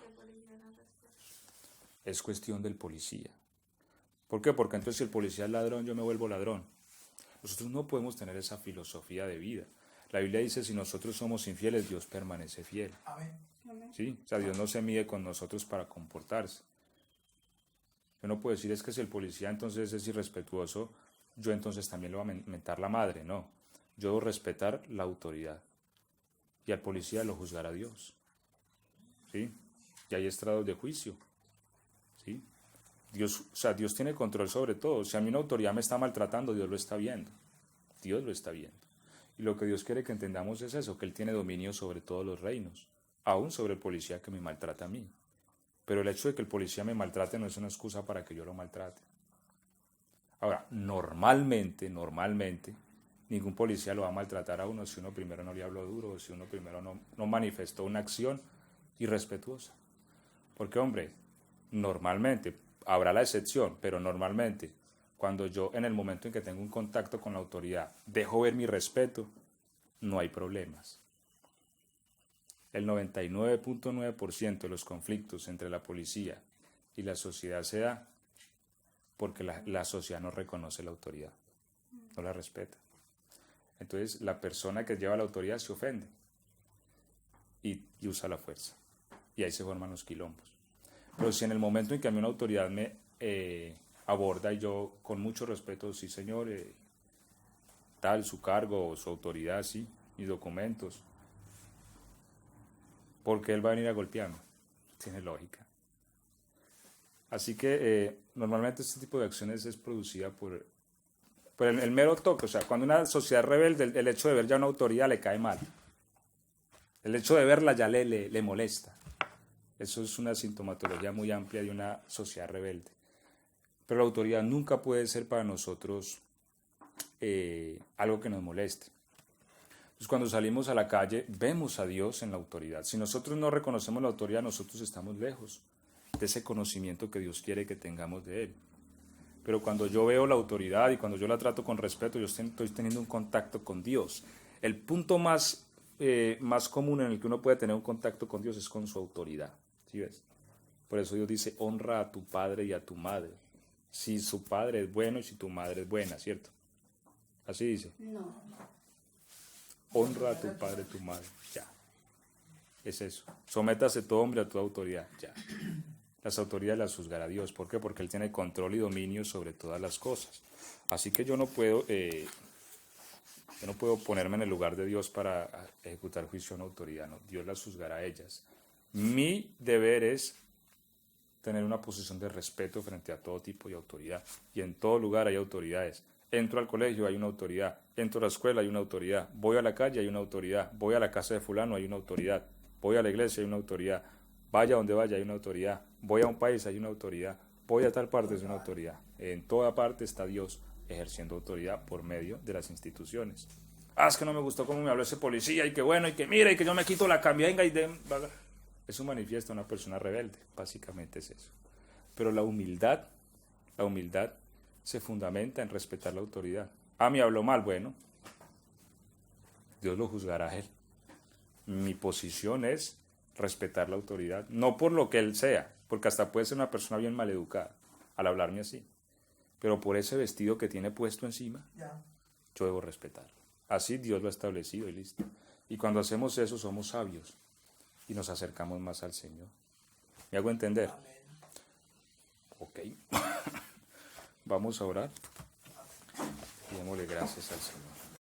El policía no respeta. Es cuestión del policía. ¿Por qué? Porque entonces si el policía es ladrón, yo me vuelvo ladrón. Nosotros no podemos tener esa filosofía de vida. La Biblia dice, si nosotros somos infieles, Dios permanece fiel. Amén. ¿Sí? O sea, Dios no se mide con nosotros para comportarse. Yo no puedo decir, es que si el policía entonces es irrespetuoso, yo entonces también le voy a mentar la madre. No, yo debo respetar la autoridad. Y al policía lo juzgará Dios. ¿Sí? Y hay estrados de juicio. ¿Sí? Dios, o sea, Dios tiene control sobre todo. Si a mí una autoridad me está maltratando, Dios lo está viendo. Dios lo está viendo. Y lo que Dios quiere que entendamos es eso, que Él tiene dominio sobre todos los reinos, aún sobre el policía que me maltrata a mí. Pero el hecho de que el policía me maltrate no es una excusa para que yo lo maltrate. Ahora, normalmente, ningún policía lo va a maltratar a uno si uno primero no le habló duro, o si uno primero no manifestó una acción irrespetuosa. Porque, hombre, normalmente, habrá la excepción, pero normalmente, cuando yo en el momento en que tengo un contacto con la autoridad dejo ver mi respeto, no hay problemas. El 99.9% de los conflictos entre la policía y la sociedad se da porque la sociedad no reconoce la autoridad, no la respeta. Entonces la persona que lleva la autoridad se ofende y usa la fuerza. Y ahí se forman los quilombos. Pero si en el momento en que a mí una autoridad me aborda y yo con mucho respeto, sí señor, tal, su cargo o su autoridad, sí, mis documentos, porque él va a venir a golpearme. Tiene lógica. Así que normalmente este tipo de acciones es producida por el mero toque. O sea, cuando una sociedad rebelde, el hecho de ver ya una autoridad le cae mal. El hecho de verla ya le molesta. Eso es una sintomatología muy amplia de una sociedad rebelde. Pero la autoridad nunca puede ser para nosotros algo que nos moleste. Entonces, cuando salimos a la calle, vemos a Dios en la autoridad. Si nosotros no reconocemos la autoridad, nosotros estamos lejos de ese conocimiento que Dios quiere que tengamos de Él. Pero cuando yo veo la autoridad y cuando yo la trato con respeto, yo estoy teniendo un contacto con Dios. El punto más común en el que uno puede tener un contacto con Dios es con su autoridad. ¿Sí ves? Por eso Dios dice, honra a tu padre y a tu madre. Si su padre es bueno y si tu madre es buena, ¿cierto? Así dice. No. Honra a tu padre y tu madre. Ya. Es eso. Sométase todo hombre a tu autoridad. Ya. Las autoridades las juzgará Dios. ¿Por qué? Porque Él tiene control y dominio sobre todas las cosas. Así que yo no puedo ponerme en el lugar de Dios para ejecutar juicio a una autoridad. No, Dios las juzgará a ellas. Mi deber es tener una posición de respeto frente a todo tipo de autoridad. Y en todo lugar hay autoridades. Entro al colegio, hay una autoridad. Entro a la escuela, hay una autoridad. Voy a la calle, hay una autoridad. Voy a la casa de fulano, hay una autoridad. Voy a la iglesia, hay una autoridad. Vaya donde vaya, hay una autoridad. Voy a un país, hay una autoridad. Voy a tal parte, es una autoridad. En toda parte está Dios ejerciendo autoridad por medio de las instituciones. Es que no me gustó cómo me habló ese policía, y que bueno, y que mira, y que yo me quito la camienga y eso manifiesta una persona rebelde, básicamente es eso. Pero la humildad se fundamenta en respetar la autoridad. Me habló mal, bueno, Dios lo juzgará a él. Mi posición es respetar la autoridad, no por lo que él sea, porque hasta puede ser una persona bien maleducada al hablarme así, pero por ese vestido que tiene puesto encima, yo debo respetarlo. Así Dios lo ha establecido y listo. Y cuando hacemos eso somos sabios y nos acercamos más al Señor. ¿Me hago entender? Ok. Vamos a orar y démosle gracias al Señor.